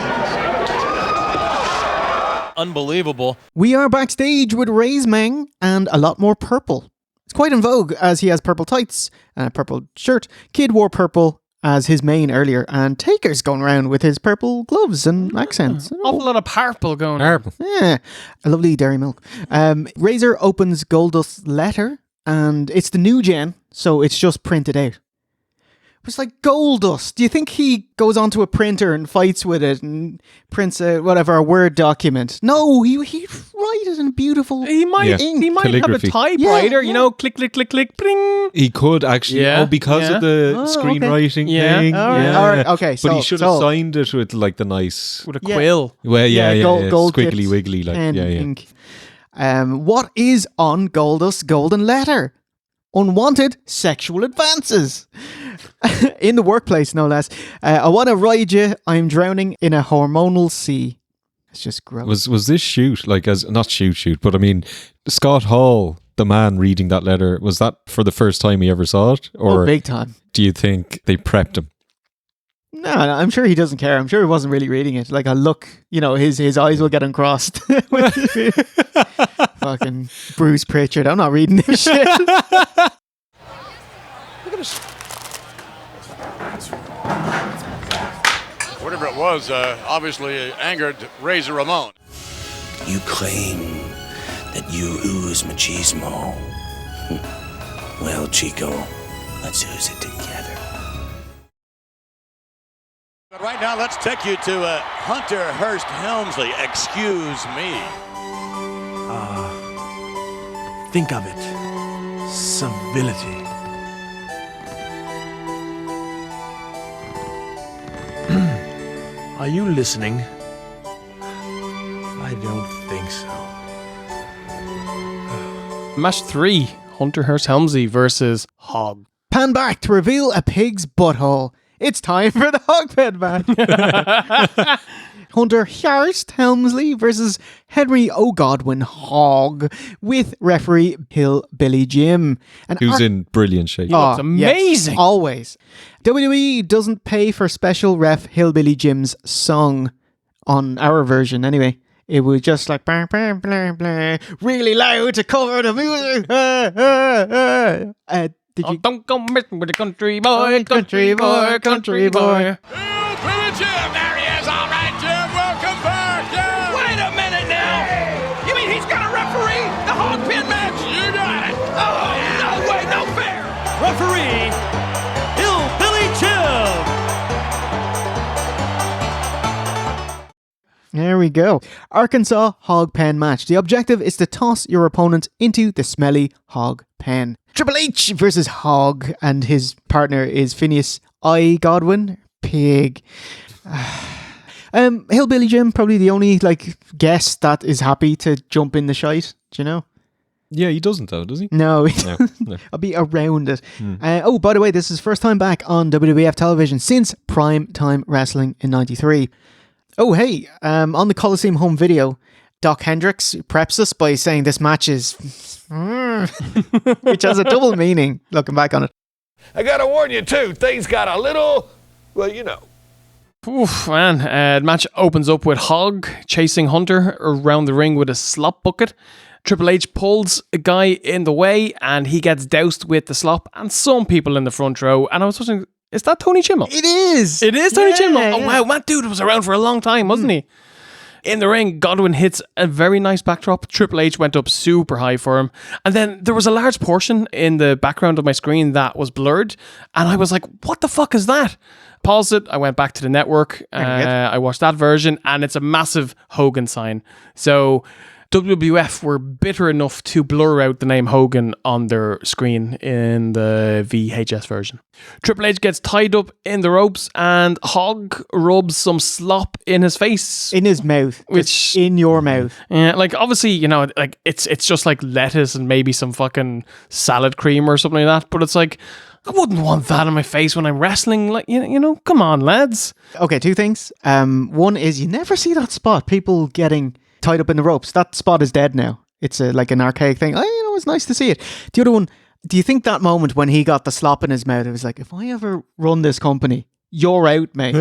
Speaker 13: Unbelievable.
Speaker 3: We are backstage with Ray's Meng and a lot more purple. It's quite in vogue as he has purple tights and a purple shirt. Kid wore purple as his main earlier, and Taker's going around with his purple gloves and accents.
Speaker 5: Awful lot of purple going.
Speaker 4: Purple.
Speaker 3: Yeah, a lovely dairy milk. Razor opens Goldust's letter, and it's the new gen, so it's just printed out. It's like Goldust. Do you think he goes onto a printer and fights with it and prints a Word document? No, he'd write it in beautiful.
Speaker 5: He might.
Speaker 3: ink.
Speaker 5: He might have a
Speaker 4: Calligraphy.
Speaker 5: typewriter.
Speaker 3: Yeah.
Speaker 5: You know, click, click, click, click, bling.
Speaker 4: He could actually,
Speaker 5: Yeah,
Speaker 4: because of the screenwriting
Speaker 5: Yeah.
Speaker 4: thing.
Speaker 3: All right, okay,
Speaker 4: But he
Speaker 3: so-
Speaker 4: should have
Speaker 3: so-
Speaker 4: signed it with like the nice,
Speaker 5: With a
Speaker 3: Yeah.
Speaker 5: quill.
Speaker 4: well,
Speaker 3: gold
Speaker 4: squiggly
Speaker 3: tips,
Speaker 4: wiggly, like
Speaker 3: pen,
Speaker 4: yeah.
Speaker 3: ink. What is on Goldust's golden letter? Unwanted sexual advances. In the workplace, no less. I want to ride you. I'm drowning in a hormonal sea. It's just gross.
Speaker 4: Was this shoot, like, as not shoot, but I mean, Scott Hall, the man reading that letter, was that for the first time he ever saw it? Or
Speaker 3: big time.
Speaker 4: do you think they prepped him?
Speaker 3: No, I'm sure he doesn't care. I'm sure he wasn't really reading it. Like, a look, his eyes will get uncrossed. Fucking Bruce Pritchard. I'm not reading this shit.
Speaker 1: Look at this. Whatever it was, obviously angered Razor Ramon.
Speaker 16: You claim that you ooze machismo. Well, Chico, let's ooze it together.
Speaker 1: But right now, let's take you to Hunter Hearst Helmsley. Excuse me.
Speaker 12: Think of it. Civility. Are you listening? I don't think so.
Speaker 5: Match 3. Hunter Hearst Helmsley versus Hog.
Speaker 3: Pan back to reveal a pig's butthole. It's time for the hog pen match. Hunter Hearst Helmsley versus Henry O'Godwin Hogg with referee Hillbilly Jim. And
Speaker 4: Who's in brilliant shape.
Speaker 5: looks amazing.
Speaker 3: Yes, always. WWE doesn't pay for special ref Hillbilly Jim's song on our version anyway. It was just like blah, blah, blah, blah, really loud to cover the music. Did you?
Speaker 5: Don't go messing with the country boy, country boy, country boy.
Speaker 1: Billy Jim, there he is. All right, Jim, welcome back. Yeah.
Speaker 13: Wait a minute now. You mean he's gonna referee the hog pin match?
Speaker 1: You got it.
Speaker 13: Oh, no way, no fair. Referee, Hillbilly Jim.
Speaker 3: There we go. Arkansas hog pen match. The objective is to toss your opponent into the smelly hog pen. Triple H versus Hog, and his partner is Phineas I. Godwin. Pig. Hillbilly Jim, probably the only like guest that is happy to jump in the shite. Do you know?
Speaker 4: Yeah, he doesn't though, does he?
Speaker 3: No,
Speaker 4: No.
Speaker 3: I'll be around it. Oh, by the way, this is first time back on WWF television since Prime Time Wrestling in '93. Oh, hey, on the Coliseum home video, Doc Hendricks preps us by saying this match is, which has a double meaning. Looking back on it,
Speaker 17: I gotta warn you too. Things got a little, well, you know.
Speaker 5: Oof, man. The match opens up with Hog chasing Hunter around the ring with a slop bucket. Triple H pulls a guy in the way and he gets doused with the slop and some people in the front row. And I was wondering, is that Tony Chimel?
Speaker 3: it is.
Speaker 5: It is Tony Chimel.
Speaker 3: Yeah.
Speaker 5: Oh, wow. That dude was around for a long time, wasn't he? In the ring, Godwin hits a very nice backdrop. Triple H went up super high for him. And then there was a large portion in the background of my screen that was blurred. And I was like, what the fuck is that? Paused it. I went back to the network. I watched that version and it's a massive Hogan sign. So WWF were bitter enough to blur out the name Hogan on their screen in the VHS version. Triple H gets tied up in the ropes and Hog rubs some slop in his face.
Speaker 3: In his mouth.
Speaker 5: Which,
Speaker 3: in your mouth.
Speaker 5: Yeah, like obviously, you know, like it's just like lettuce and maybe some fucking salad cream or something like that. But it's like, I wouldn't want that in my face when I'm wrestling. Like, you know, come on, lads.
Speaker 3: Okay, two things. One is you never see that spot. People getting tied up in the ropes. That spot is dead now. It's like an archaic thing. It's nice to see it. The other one, do you think that moment when he got the slop in his mouth, it was like, if I ever run this company, you're out, mate.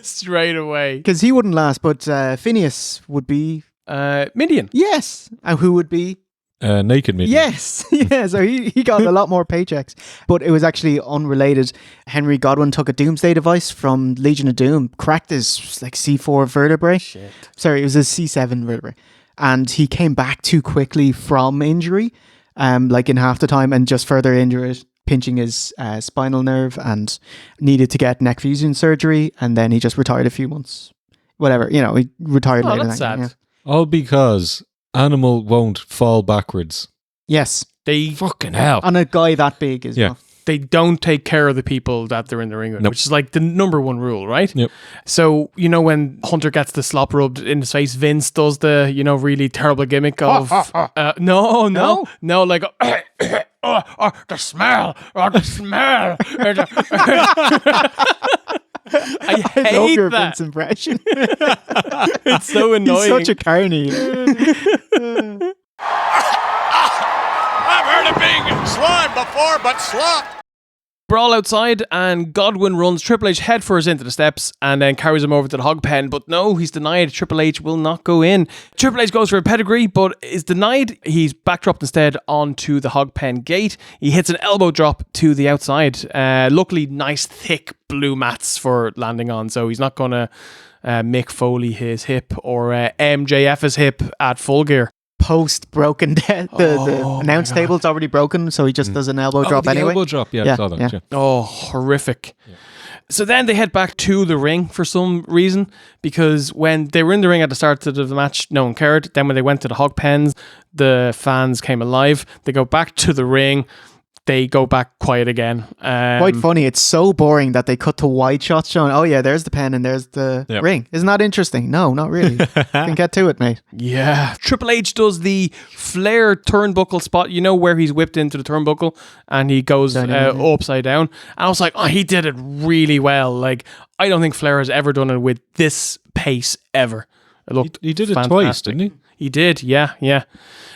Speaker 5: Straight away.
Speaker 3: Because he wouldn't last, but Phineas would be...
Speaker 5: Midian.
Speaker 3: Yes. And who would be...
Speaker 4: Naked Midian.
Speaker 3: Yes. Yeah, so he got a lot more paychecks. But it was actually unrelated. Henry Godwin took a doomsday device from Legion of Doom, cracked his like C4 vertebrae.
Speaker 5: Shit.
Speaker 3: Sorry, it was a C7 vertebrae. And he came back too quickly from injury, like in half the time, and just further injured, pinching his spinal nerve and needed to get neck fusion surgery. And then he just retired a few months. Whatever, you know, he retired later.
Speaker 5: That's sad.
Speaker 3: Yeah.
Speaker 4: All because Animal won't fall backwards.
Speaker 3: Yes.
Speaker 5: They
Speaker 4: fucking hell.
Speaker 3: On a guy that big as well.
Speaker 5: They don't take care of the people that they're in the ring with, which is like the number one rule, right?
Speaker 4: Yep.
Speaker 5: So, you know, when Hunter gets the slop rubbed in his face, Vince does the, you know, really terrible gimmick of... No, like... the smell! The smell! I
Speaker 3: love
Speaker 5: hate
Speaker 3: your
Speaker 5: that.
Speaker 3: Vince impression.
Speaker 5: It's so annoying.
Speaker 3: He's such a carny.
Speaker 1: I've heard of being slime before, but slop.
Speaker 5: Brawl outside and Godwin runs Triple H headfirst into the steps and then carries him over to the hog pen, but no, he's denied. Triple H will not go in. Triple H goes for a pedigree but is denied. He's backdropped instead onto the hog pen gate. He hits an elbow drop to the outside. Luckily nice thick blue mats for landing on, so he's not going to Mick Foley his hip or MJF his hip at Full Gear.
Speaker 3: Post broken the announce table's already broken, so he just does an elbow drop anyway.
Speaker 4: Elbow drop, I saw that. Yeah.
Speaker 5: Oh, horrific. Yeah. So then they head back to the ring for some reason, because when they were in the ring at the start of the match, no one cared. Then when they went to the hog pens, the fans came alive. They go back to the ring. They go back quiet again.
Speaker 3: Quite funny. It's so boring that they cut to wide shots showing, oh yeah, there's the pen and there's the ring. Isn't that interesting? No, not really. Can get to it, mate.
Speaker 5: Yeah. Triple H does the Flair turnbuckle spot, you know, where he's whipped into the turnbuckle and he goes upside down. And I was like, oh, he did it really well. Like, I don't think Flair has ever done it with this pace ever. It looked
Speaker 4: he did it
Speaker 5: fantastic.
Speaker 4: twice, didn't he?
Speaker 5: He did, yeah.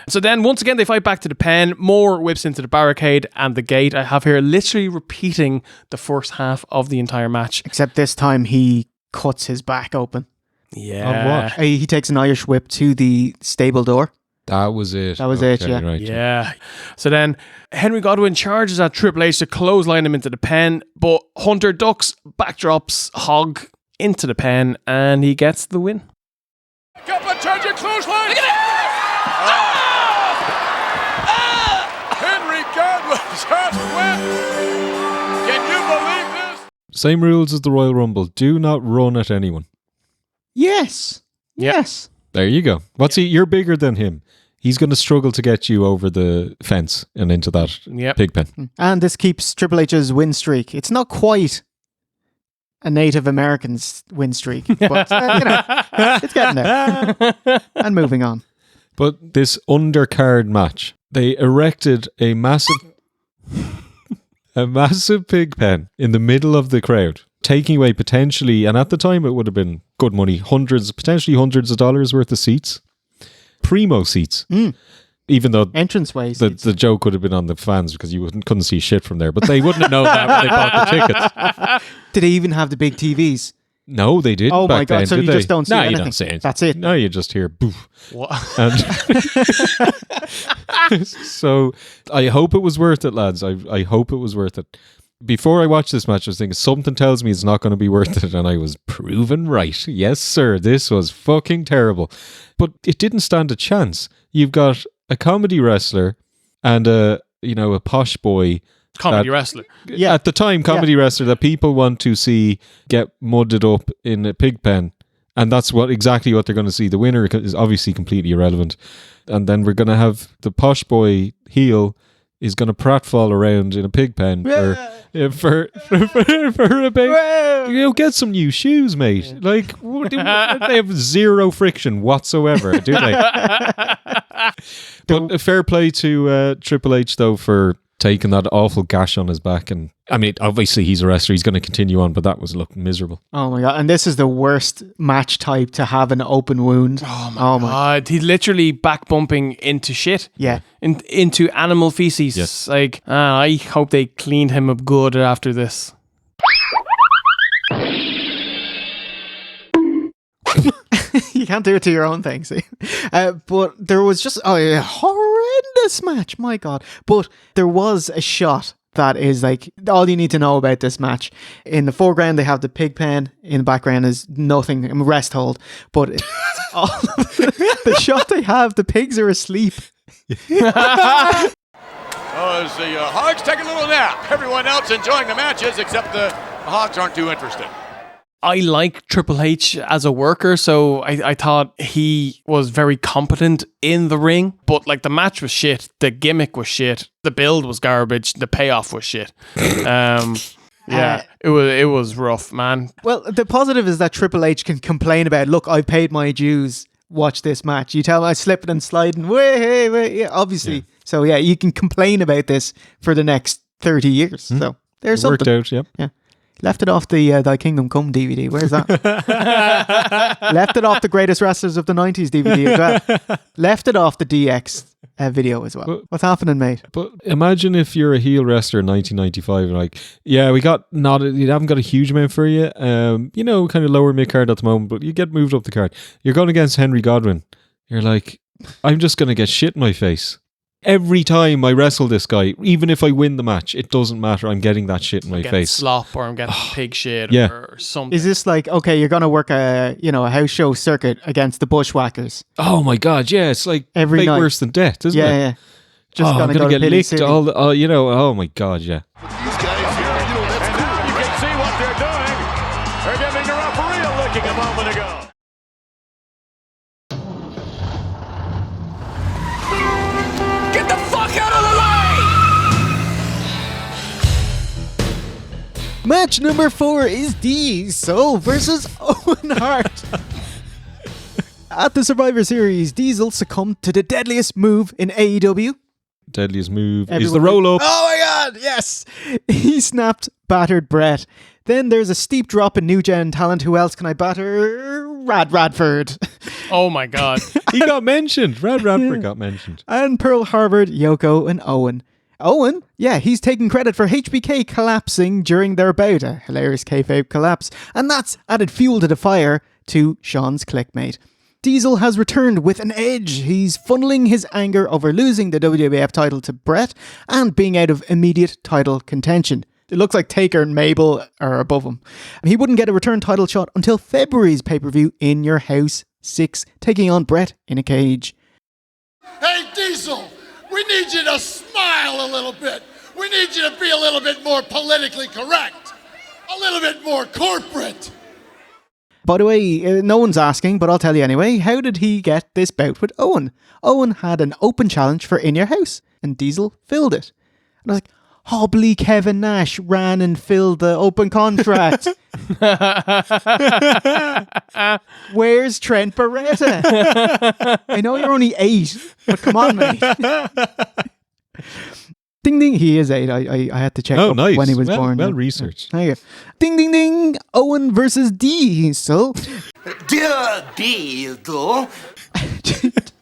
Speaker 5: So then once again they fight back to the pen, more whips into the barricade and the gate. I have here literally repeating the first half of the entire match.
Speaker 3: Except this time he cuts his back open.
Speaker 5: Yeah.
Speaker 4: Of what?
Speaker 3: He takes an Irish whip to the stable door.
Speaker 4: That was it.
Speaker 3: That was it, yeah.
Speaker 4: Right,
Speaker 5: yeah. So then Henry Godwin charges at Triple H to clothesline him into the pen, but Hunter ducks, backdrops Hog into the pen, and he gets the win.
Speaker 1: Up and charge your clothesline. Look at it! Henry Godwin's hot whip. Can you believe this?
Speaker 4: Same rules as the Royal Rumble. Do not run at anyone.
Speaker 3: Yes. Yes.
Speaker 4: There you go. What's he? You're bigger than him. He's going to struggle to get you over the fence and into that pig pen.
Speaker 3: And this keeps Triple H's win streak. It's not quite a Native American's win streak. But, it's getting there. And moving on.
Speaker 4: But this undercard match, they erected a massive pig pen in the middle of the crowd, taking away potentially, and at the time it would have been good money, potentially hundreds of dollars worth of seats. Primo seats. Even though
Speaker 3: entranceway
Speaker 4: seats. The joke would have been on the fans because you couldn't see shit from there, but they wouldn't have known that when they bought the tickets.
Speaker 3: Did they even have the big TVs?
Speaker 4: No, they didn't.
Speaker 3: Oh my God!
Speaker 4: Then,
Speaker 3: so you just don't see anything.
Speaker 4: You don't see anything.
Speaker 3: That's it.
Speaker 4: No, you just hear boof.
Speaker 5: What?
Speaker 4: So I hope it was worth it, lads. I hope it was worth it. Before I watched this match, I was thinking something tells me it's not going to be worth it, and I was proven right. Yes, sir. This was fucking terrible, but it didn't stand a chance. You've got a comedy wrestler and a posh boy.
Speaker 5: Comedy wrestler.
Speaker 4: Yeah, at the time, comedy wrestler that people want to see get mudded up in a pig pen. And that's exactly what they're going to see. The winner is obviously completely irrelevant. And then we're going to have the posh boy heel is going to pratfall around in a pig pen for a bit. Get some new shoes, mate. Like, they have zero friction whatsoever, do they? But fair play to Triple H, though, for taking that awful gash on his back. And I mean, obviously he's a wrestler, he's going to continue on, but that was looking miserable.
Speaker 3: Oh my God. And this is the worst match type to have an open wound.
Speaker 5: Oh my God. He's literally back bumping into shit.
Speaker 3: Yeah.
Speaker 5: Into animal feces.
Speaker 4: Yes.
Speaker 5: Like, I hope they cleaned him up good after this.
Speaker 3: You can't do it to your own thing, see? But there was just a horrendous match, my God. But there was a shot that is like all you need to know about this match. In the foreground, they have the pig pen. In the background is nothing, rest hold. But all the shot they have, the pigs are asleep.
Speaker 1: Oh, as the Hogs take a little nap. Everyone else enjoying the matches, except the Hogs aren't too interested.
Speaker 5: I like Triple H as a worker, so I thought he was very competent in the ring, but like the match was shit, the gimmick was shit, the build was garbage, the payoff was shit. Yeah, it was rough, man.
Speaker 3: Well, the positive is that Triple H can complain about, look, I paid my dues, watch this match. You tell me I'm slipping and sliding, yeah, obviously. Yeah. So yeah, you can complain about this for the next 30 years. So there's something.
Speaker 4: Worked out, yep.
Speaker 3: Yeah. Left it off the Thy Kingdom Come DVD. Where's that? Left it off the Greatest Wrestlers of the 90s DVD as well. Left it off the DX video as well. But, what's happening, mate?
Speaker 4: But imagine if you're a heel wrestler in 1995 and like, yeah, you haven't got a huge amount for you. Kind of lower mid card at the moment, but you get moved up the card. You're going against Henry Godwin. You're like, I'm just going to get shit in my face. Every time I wrestle this guy, even if I win the match, it doesn't matter. I'm getting that shit in my face.
Speaker 5: Slop, or I'm getting pig shit, or something.
Speaker 3: Is this like, okay, you're going to work a house show circuit against the Bushwhackers?
Speaker 4: Oh my God, yeah, it's like
Speaker 3: every night.
Speaker 4: Worse than death, isn't it?
Speaker 3: Yeah. Just
Speaker 4: I'm going to get licked. Oh my God, yeah.
Speaker 1: These guys here, that's cool. You can see what they're doing. They're giving the referee a licking a moment ago. Get the fuck out of the way!
Speaker 3: Match number 4 is Diesel versus Owen Hart. At the Survivor Series, Diesel succumbed to the deadliest move in AEW.
Speaker 4: Deadliest move is the roll-up.
Speaker 3: Oh my God, yes! He snapped, battered Bret. Then there's a steep drop in New Gen talent. Who else can I batter? Radford.
Speaker 5: Oh my God.
Speaker 4: He got mentioned. Radford got mentioned.
Speaker 3: And Pearl Harbor, Yoko, and Owen. Owen? Yeah, he's taking credit for HBK collapsing during their bout. A hilarious kayfabe collapse. And that's added fuel to the fire to Sean's clickmate. Diesel has returned with an edge. He's funneling his anger over losing the WWF title to Bret and being out of immediate title contention. It looks like Taker and Mabel are above him. He wouldn't get a return title shot until February's pay-per-view In Your House 6, taking on Bret in a cage.
Speaker 6: Hey, Diesel, we need you to smile a little bit. We need you to be a little bit more politically correct. A little bit more corporate.
Speaker 3: By the way, no one's asking, but I'll tell you anyway. How did he get this bout with Owen? Owen had an open challenge for In Your House, and Diesel filled it. And I was like, hobbly Kevin Nash ran and filled the open contract. Where's Trent Beretta? I know you're only 8, but come on, mate. Ding ding, he is 8. I had to check up
Speaker 4: nice.
Speaker 3: when he was born.
Speaker 4: Well researched.
Speaker 3: There you go. Ding ding ding, Owen versus Diesel.
Speaker 16: Dear Diesel.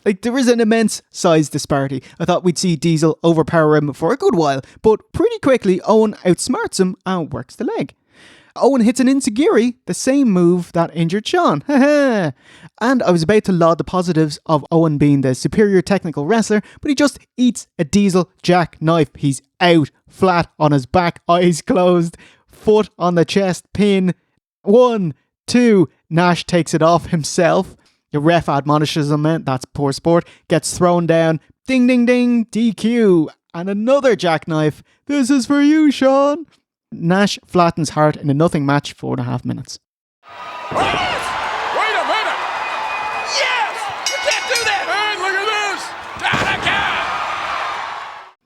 Speaker 3: Like, there is an immense size disparity. I thought we'd see Diesel overpower him for a good while, but pretty quickly Owen outsmarts him and works the leg. Owen hits an enziguri, the same move that injured Sean. And I was about to laud the positives of Owen being the superior technical wrestler, but he just eats a Diesel jackknife. He's out, flat on his back, eyes closed, foot on the chest, pin. 1, 2, Nash takes it off himself. The ref admonishes him, that's poor sport, gets thrown down. Ding ding ding, DQ. And another jackknife. This is for you, Sean. Nash flattens Hart in a nothing match, 4.5 minutes.
Speaker 17: Wait a minute! Yes! You can't do that! Hey, look at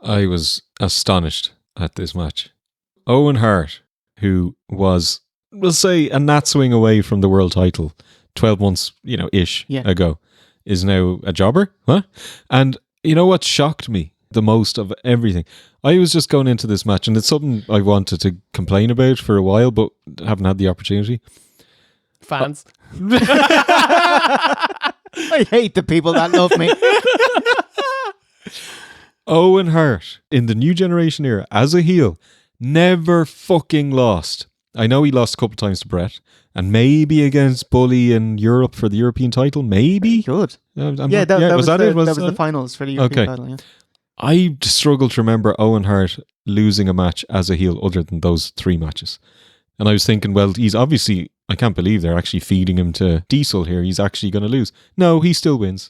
Speaker 17: this!
Speaker 4: I was astonished at this match. Owen Hart, who was, we'll say, a gnat swing away from the world title 12 months, ish ago, is now a jobber. Huh? And you know what shocked me the most of everything? I was just going into this match, and it's something I wanted to complain about for a while, but haven't had the opportunity.
Speaker 5: Fans.
Speaker 3: I hate the people that love me.
Speaker 4: Owen Hart, in the new generation era, as a heel, never fucking lost. I know he lost a couple times to Bret, and maybe against Bully in Europe for the European title, maybe?
Speaker 3: Good.
Speaker 4: That
Speaker 3: was
Speaker 4: it?
Speaker 3: That was the finals for the European title, yeah.
Speaker 4: I struggle to remember Owen Hart losing a match as a heel other than those 3 matches. And I was thinking, well, he's obviously, I can't believe they're actually feeding him to Diesel here. He's actually going to lose. No, he still wins.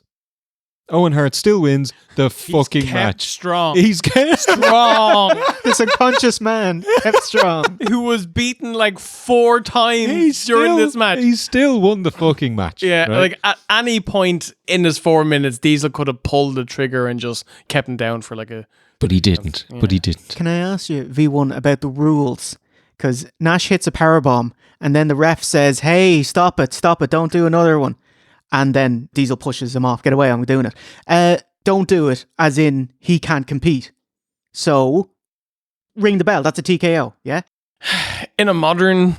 Speaker 4: Owen Hart still wins the fucking match.
Speaker 5: Strong.
Speaker 4: He's kept
Speaker 5: strong.
Speaker 3: This unconscious man kept strong.
Speaker 5: Who was beaten like 4 times during this match.
Speaker 4: He still won the fucking match.
Speaker 5: Yeah,
Speaker 4: right?
Speaker 5: like at any point in his 4 minutes, Diesel could have pulled the trigger and just kept him down for like a...
Speaker 4: But he didn't.
Speaker 5: Yeah.
Speaker 4: But he didn't.
Speaker 3: Can I ask you, V1, about the rules? Because Nash hits a powerbomb, and then the ref says, hey, stop it, don't do another one. And then Diesel pushes him off. Get away, I'm doing it. Don't do it, as in he can't compete. So, ring the bell. That's a TKO, yeah?
Speaker 5: In a modern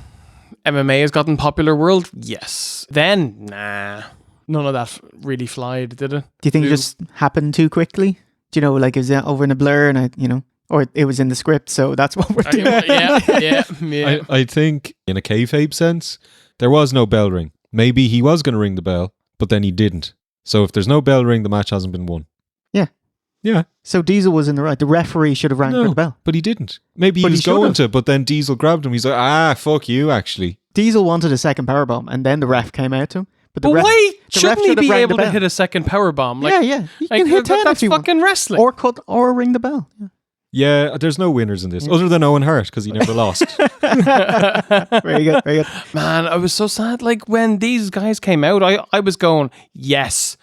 Speaker 5: MMA has gotten popular world, yes. Then, nah. None of that really flied, did it?
Speaker 3: Do you think it just happened too quickly? Do you know, like, is it over in a blur and or it was in the script, so that's what we're doing.
Speaker 5: Yeah.
Speaker 4: I think, in a kayfabe sense, there was no bell ring. Maybe he was going to ring the bell, but then he didn't. So if there's no bell ring, the match hasn't been won.
Speaker 3: Yeah.
Speaker 4: Yeah.
Speaker 3: So Diesel was in the right. The referee should have rang for the bell.
Speaker 4: But he didn't. Maybe he was going to, but then Diesel grabbed him. He's like, fuck you, actually.
Speaker 3: Diesel wanted a second powerbomb, and then the ref came out to him.
Speaker 5: But why shouldn't he be able to hit a second powerbomb? Like,
Speaker 3: yeah. You can hit 10
Speaker 5: that's
Speaker 3: if you
Speaker 5: fucking
Speaker 3: want.
Speaker 5: wrestling.
Speaker 3: Or cut or ring the bell.
Speaker 4: Yeah, there's no winners in this, other than Owen Hart, because he never lost.
Speaker 3: Very good.
Speaker 5: Man, I was so sad. Like, when these guys came out, I was going, yes,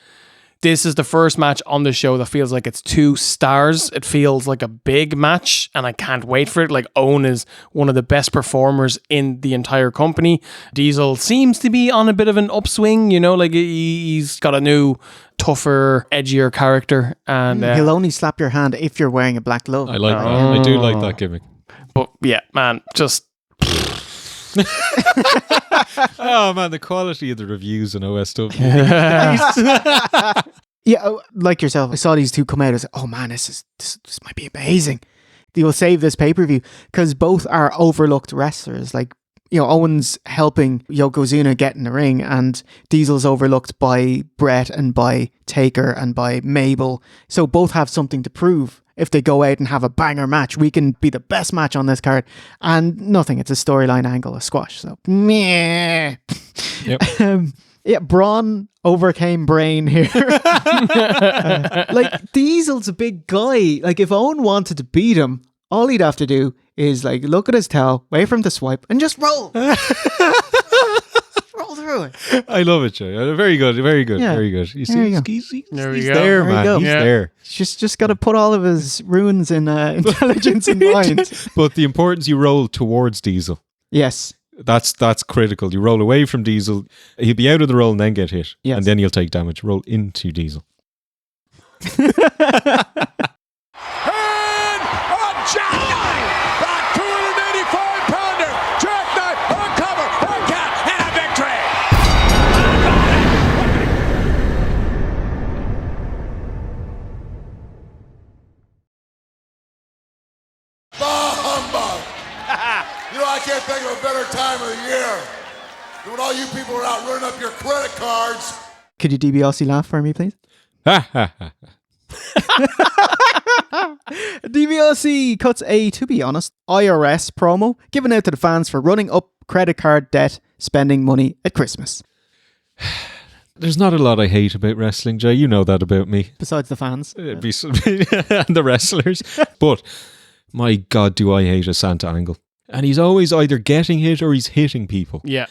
Speaker 5: this is the first match on the show that feels like it's 2 stars. It feels like a big match, and I can't wait for it. Like, Owen is one of the best performers in the entire company. Diesel seems to be on a bit of an upswing, like he's got a new, tougher, edgier character. And
Speaker 3: He'll only slap your hand if you're wearing a black glove.
Speaker 4: I like that. I do like that gimmick.
Speaker 5: But yeah, man, just...
Speaker 4: Oh man, the quality of the reviews in OSW.
Speaker 3: Yeah, like yourself, I saw these 2 come out. I was like, oh man, this might be amazing. They will save this pay-per-view because both are overlooked wrestlers. Like, Owen's helping Yokozuna get in the ring, and Diesel's overlooked by Bret and by Taker and by Mabel. So both have something to prove. If they go out and have a banger match, we can be the best match on this card. And nothing, it's a storyline angle, a squash. So, meh.
Speaker 4: Yep.
Speaker 3: Yeah, Braun overcame Brain here. Like, Diesel's a big guy. Like, if Owen wanted to beat him, all he'd have to do is, like, look at his toe, wait for him to swipe, and just roll. Roll through it.
Speaker 4: I love it, Joe. Very good, very good,
Speaker 3: Yeah.
Speaker 4: very good. You
Speaker 3: There you
Speaker 4: see,
Speaker 3: go.
Speaker 4: he's there, man. He's there.
Speaker 3: Just got to put all of his runes in intelligence in mind.
Speaker 4: But the importance you roll towards Diesel.
Speaker 3: Yes.
Speaker 4: That's critical. You roll away from Diesel. He'll be out of the roll and then get hit.
Speaker 3: Yes.
Speaker 4: And then you'll take damage. Roll into Diesel.
Speaker 1: And a jackknife! A 285-pounder! Jackknife, a cover, a cat, and a victory!
Speaker 6: Bah humbug! I can't think of a better time of the year than when all you people are out running up your credit cards.
Speaker 3: Could you DiBiase laugh for me, please? DiBiase cuts a, to be honest, IRS promo given out to the fans for running up credit card debt, spending money at Christmas.
Speaker 4: There's not a lot I hate about wrestling, Jay. You know that about me.
Speaker 3: Besides the fans.
Speaker 4: And the wrestlers. But my God, do I hate a Santa angle. And he's always either getting hit or he's hitting people.
Speaker 5: Yeah.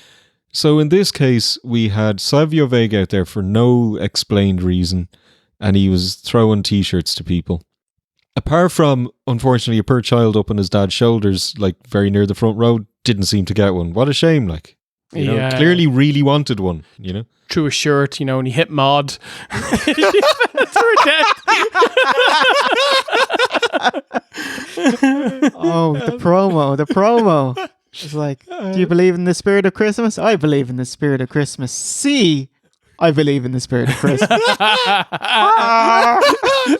Speaker 4: So in this case, we had Savio Vega out there for no explained reason. And he was throwing t-shirts to people. Apart from, unfortunately, a poor child up on his dad's shoulders, like very near the front row, didn't seem to get one. What a shame, like. You know, clearly really wanted one, you know?
Speaker 5: Threw a shirt, and he hit Mod.
Speaker 3: Oh, the promo. It's like, do you believe in the spirit of Christmas? I believe in the spirit of Christmas. See, I believe in the spirit of Christmas.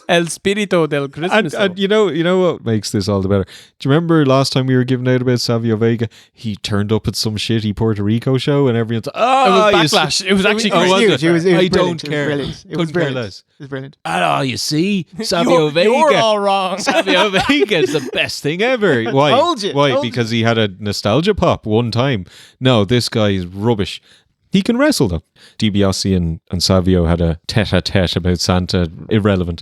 Speaker 5: El Spirito del Christmas.
Speaker 4: And you know what makes this all the better? Do you remember last time we were giving out about Savio Vega? He turned up at some shitty Puerto Rico show and everyone's
Speaker 5: it was backlash. It was actually
Speaker 3: huge. It was
Speaker 4: I
Speaker 3: brilliant.
Speaker 4: don't care.
Speaker 3: It was brilliant. It was brilliant.
Speaker 4: Oh, you see? Savio Vega.
Speaker 5: You're all wrong.
Speaker 4: Savio Vega is the best thing ever. Why? Why? Because he had a nostalgia pop one time. No, this guy is rubbish. He can wrestle though. DiBiase and Savio had a tete-a-tete about Santa, irrelevant.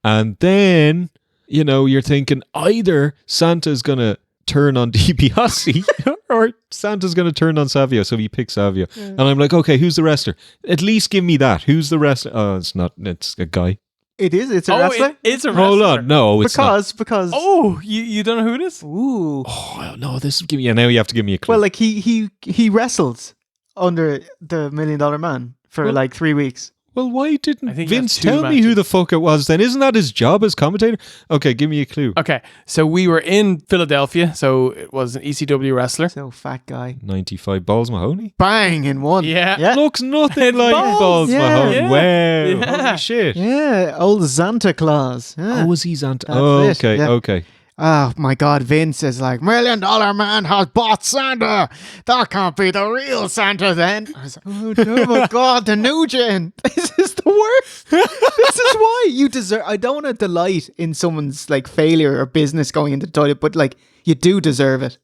Speaker 4: And then, you're thinking either Santa's going to turn on DiBiase or Santa's going to turn on Savio. So he picks Savio. Yeah. And I'm like, okay, who's the wrestler? At least give me that. Who's the wrestler? Oh, it's not. It's a guy.
Speaker 3: It is. It's a wrestler.
Speaker 5: It's a wrestler.
Speaker 4: Hold on. No, it's not.
Speaker 3: Because.
Speaker 5: Oh, you don't know who it is?
Speaker 3: Ooh.
Speaker 4: Oh, no, this is giving you. Now you have to give me a clue.
Speaker 3: Well, like he wrestled under the $1 Million Man for like 3 weeks.
Speaker 4: Well, why didn't Vince tell me who the fuck it was then? Isn't that his job as commentator? Okay, give me a clue.
Speaker 5: Okay, so we were in Philadelphia, so it was an ECW wrestler.
Speaker 3: So fat guy.
Speaker 4: 95 Balls Mahoney?
Speaker 3: Bang in one.
Speaker 5: Yeah.
Speaker 4: Looks nothing like Balls Mahoney. Yeah. Wow.
Speaker 5: Yeah.
Speaker 4: Holy shit.
Speaker 3: Yeah, old Santa Claus. Yeah.
Speaker 4: Oh, was he Santa?
Speaker 3: That's
Speaker 4: okay, okay.
Speaker 3: Oh my God, Vince is like, $1 Million Man has bought Santa. That can't be the real Santa then. I was like, oh my God, the new gen. This is the worst. This is why you deserve. I don't want to delight in someone's like failure or business going into the toilet, but like you do deserve it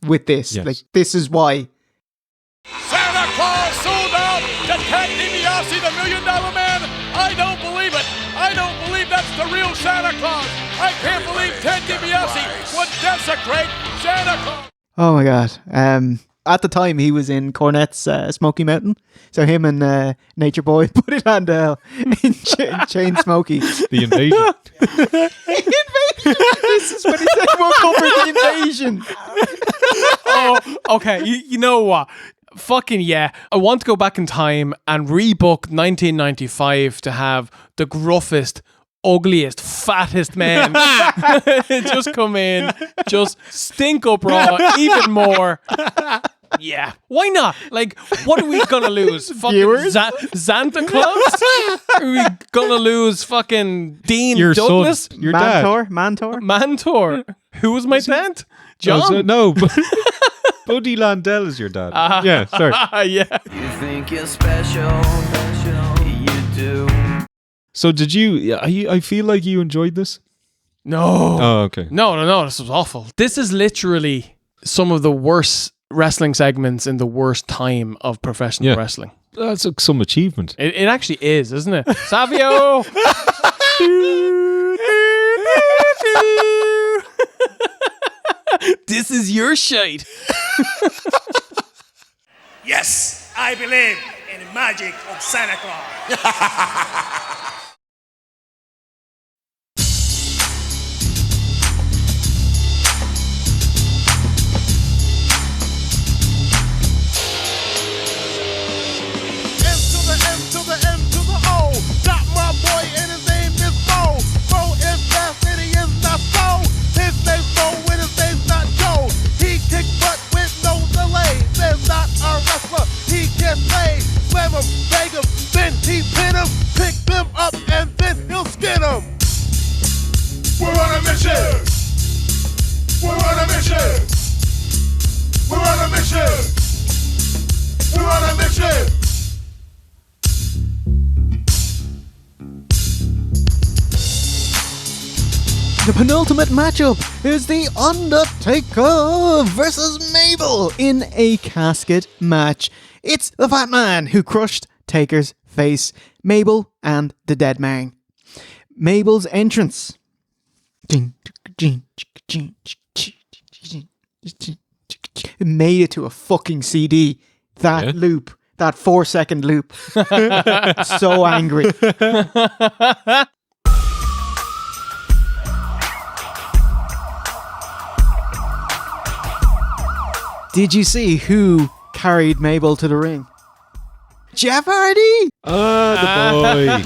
Speaker 3: with this.
Speaker 4: Yes.
Speaker 3: Like this is why.
Speaker 1: Santa Claus sold out to Ted DiBiase, the $1 Million Man. I don't believe it. I don't believe that's the real Santa Claus. I can't believe Ted DiBiase would desecrate Santa Claus.
Speaker 3: Oh my God. At the time, he was in Cornette's Smoky Mountain. So him and Nature Boy put it on in Chain Smoky.
Speaker 4: The invasion.
Speaker 3: This is when he said we'll cover the invasion.
Speaker 5: Oh, okay. You know what? Fucking yeah. I want to go back in time and rebook 1995 to have the gruffest, ugliest, fattest man just come in, just stink up Raw even more. Yeah, why not? Like, what are we gonna lose? Fucking Santa Claus? Are we gonna lose fucking Dean Douglas?
Speaker 4: Your dad.
Speaker 3: Mantor.
Speaker 5: Who was my dad? John?
Speaker 4: No, Buddy Landell is your dad. Yeah, sorry.
Speaker 5: Yeah.
Speaker 18: You think you're special, you do.
Speaker 4: So did you, I feel like you enjoyed this?
Speaker 5: No.
Speaker 4: Oh, okay.
Speaker 5: No, this was awful. This is literally some of the worst wrestling segments in the worst time of professional wrestling.
Speaker 4: That's some achievement.
Speaker 5: It actually is, isn't it? Savio! This is your shite.
Speaker 1: Yes!
Speaker 13: I believe in the magic of Santa Claus.
Speaker 6: Vega, then he pin him, pick them up, and then he'll skin them. We're on a mission. We're on a mission. We're on a mission. We're on a mission.
Speaker 3: The penultimate matchup is The Undertaker versus Mabel in a casket match. It's the fat man who crushed Taker's face, Mabel and the dead man. Mabel's entrance made it to a fucking CD. That loop, that 4-second loop. So angry. Did you see who carried Mabel to the ring? Jeff Hardy!
Speaker 4: The boy.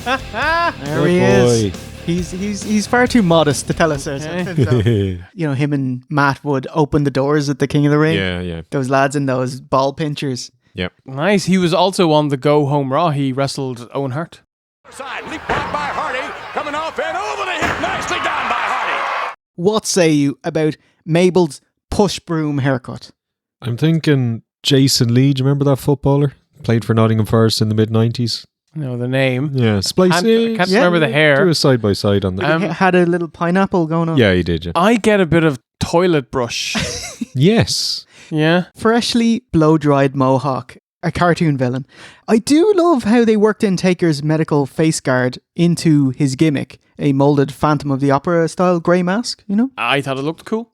Speaker 3: There he is. He's far too modest to tell us himself. You know, him and Matt would open the doors at the King of the Ring.
Speaker 4: Yeah.
Speaker 3: Those lads in those ball pinchers.
Speaker 4: Yep.
Speaker 5: Nice. He was also on the Go Home Raw. He wrestled Owen Hart.
Speaker 1: Side, leapfrog by Hardy, coming off and over the hip, nicely done by Hardy.
Speaker 3: What say you about Mabel's push broom haircut?
Speaker 4: I'm thinking Jason Lee. Do you remember that footballer? Played for Nottingham Forest in the mid-90s.
Speaker 5: No, the name.
Speaker 4: Yeah, Splices.
Speaker 5: I can't remember the hair.
Speaker 4: Do a side-by-side on that.
Speaker 3: He had a little pineapple going on.
Speaker 4: Yeah, he did, yeah.
Speaker 5: I get a bit of toilet brush.
Speaker 4: Yes.
Speaker 5: Yeah.
Speaker 3: Freshly blow-dried mohawk. A cartoon villain. I do love how they worked in Taker's medical face guard into his gimmick. A moulded Phantom of the Opera style grey mask, you know?
Speaker 5: I thought it looked cool.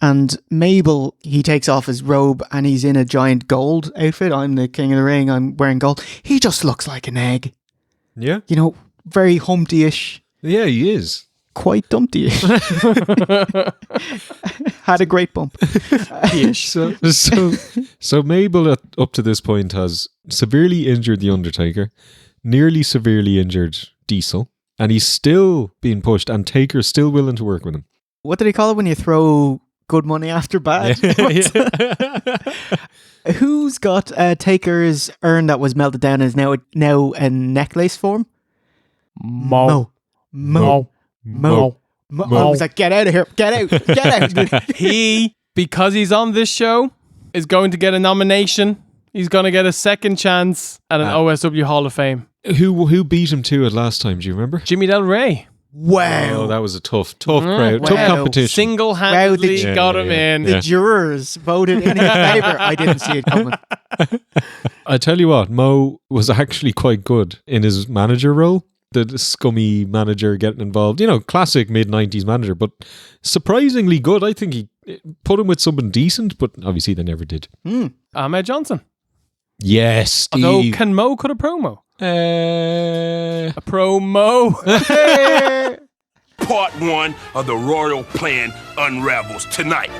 Speaker 3: And Mabel, he takes off his robe and he's in a giant gold outfit. I'm the King of the Ring, I'm wearing gold. He just looks like an egg.
Speaker 4: Yeah.
Speaker 3: You know, very Humpty-ish.
Speaker 4: Yeah, he is.
Speaker 3: Quite Dumpty-ish. Had a great bump.
Speaker 4: So Mabel up to this point has severely injured The Undertaker, nearly severely injured Diesel, and he's still being pushed, and Taker's still willing to work with him.
Speaker 3: What do they call it when you throw good money after bad? Who's got Taker's urn that was melted down is now a necklace form? Mo. I was like, get out of here. Get out. Get out.
Speaker 5: He, because he's on this show, is going to get a nomination. He's going to get a second chance at an OSW Hall of Fame.
Speaker 4: Who beat him to it last time? Do you remember?
Speaker 5: Jimmy Del Rey.
Speaker 3: Wow.
Speaker 4: Oh, that was a tough crowd. Tough competition.
Speaker 5: Single-handedly got him in.
Speaker 3: The jurors voted in his favour. I didn't see it coming.
Speaker 4: I tell you what, Mo was actually quite good in his manager role. The scummy manager getting involved. You know, classic mid-90s manager, but surprisingly good. I think he put him with someone decent, but obviously they never did.
Speaker 5: Ahmed Johnson.
Speaker 4: Yes, Steve.
Speaker 5: Although, can Mo cut a promo? A promo.
Speaker 19: Part 1 of the royal plan unravels tonight.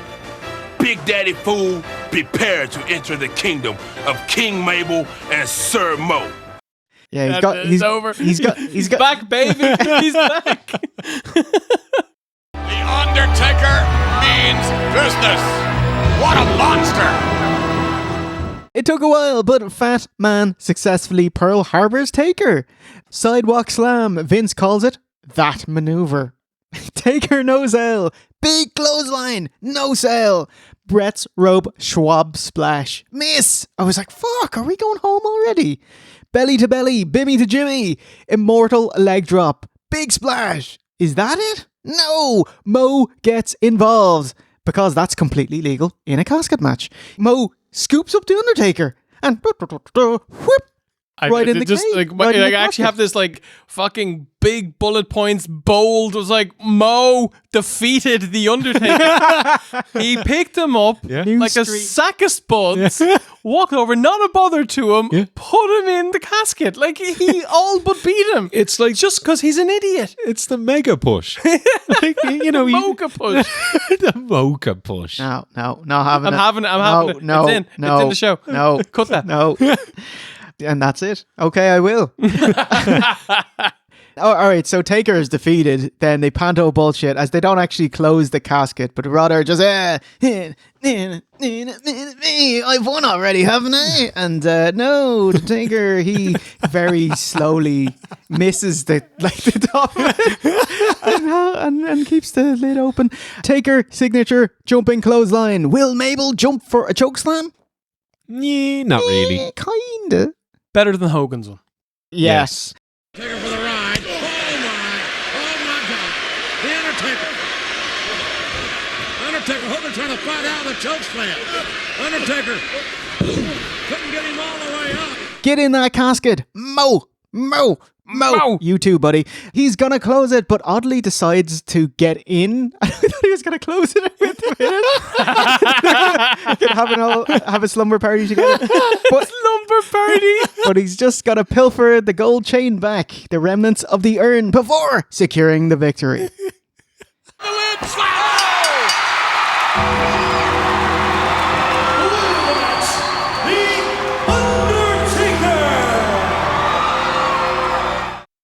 Speaker 19: Big Daddy Fool, prepare to enter the kingdom of King Mabel and Sir Mo.
Speaker 3: Yeah,
Speaker 5: he's over. He's back, baby. He's back.
Speaker 1: The Undertaker means business. What a monster.
Speaker 3: It took a while, but Fat Man successfully Pearl Harbor's Taker. Sidewalk slam, Vince calls it that maneuver. Taker no sell, big clothesline, no sell. Bret's rope Schwab splash, miss. I was like, fuck, are we going home already? Belly to belly, Bimmy to Jimmy, immortal leg drop, big splash. Is that it? No, Mo gets involved because that's completely legal in a casket match. Mo scoops up the Undertaker and whoop, Right in the
Speaker 5: just
Speaker 3: cake,
Speaker 5: like,
Speaker 3: right in
Speaker 5: like
Speaker 3: the
Speaker 5: I actually
Speaker 3: casket.
Speaker 5: have this like fucking big bullet points bold. It was like Mo defeated the Undertaker. He picked him up like a sack of spuds, walked over, not a bother to him, put him in the casket. Like he all but beat him.
Speaker 4: It's like
Speaker 5: just because he's an idiot.
Speaker 4: It's the mega push. Like, you know,
Speaker 5: Mocha push.
Speaker 4: The mocha push.
Speaker 3: No, not having
Speaker 5: I'm
Speaker 3: it.
Speaker 5: having it.
Speaker 3: No,
Speaker 5: It's in the show.
Speaker 3: No.
Speaker 5: Cut that.
Speaker 3: No. And that's it. Okay, I will. Oh, all right, so Taker is defeated. Then they panto bullshit as they don't actually close the casket, but rather just, I've won already, haven't I? And no, the Taker, he very slowly misses the top of it and keeps the lid open. Taker, signature, jumping clothesline. Will Mabel jump for a chokeslam?
Speaker 4: Yeah, not really.
Speaker 3: Kinda.
Speaker 5: Better than Hogan's one.
Speaker 3: Yes.
Speaker 1: Take her for the ride. Oh my God. The Undertaker. Hogan trying to fight out of the choke slam. Undertaker couldn't get him all the way up.
Speaker 3: Get in that casket. Mo. You too, buddy. He's gonna close it, but oddly decides to get in. I thought he was gonna close it with have a slumber party together. But,
Speaker 5: slumber party.
Speaker 3: But he's just gotta pilfer the gold chain back, the remnants of the urn, before securing the victory.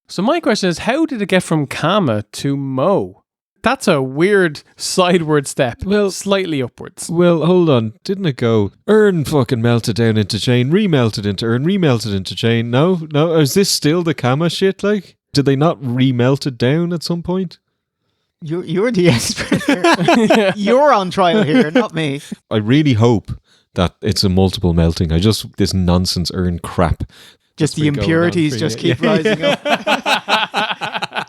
Speaker 5: So my question is, how did it get from Kama to Mo? That's a weird sideward step. Well, slightly upwards.
Speaker 4: Well, hold on. Didn't it go urn fucking melted down into chain, remelted into urn, remelted into chain? No? Is this still the Kama shit? Like, did they not remelt it down at some point?
Speaker 3: You're the expert here. You're on trial here, not me.
Speaker 4: I really hope that it's a multiple melting. This nonsense urn crap.
Speaker 3: Just the impurities just keep rising up.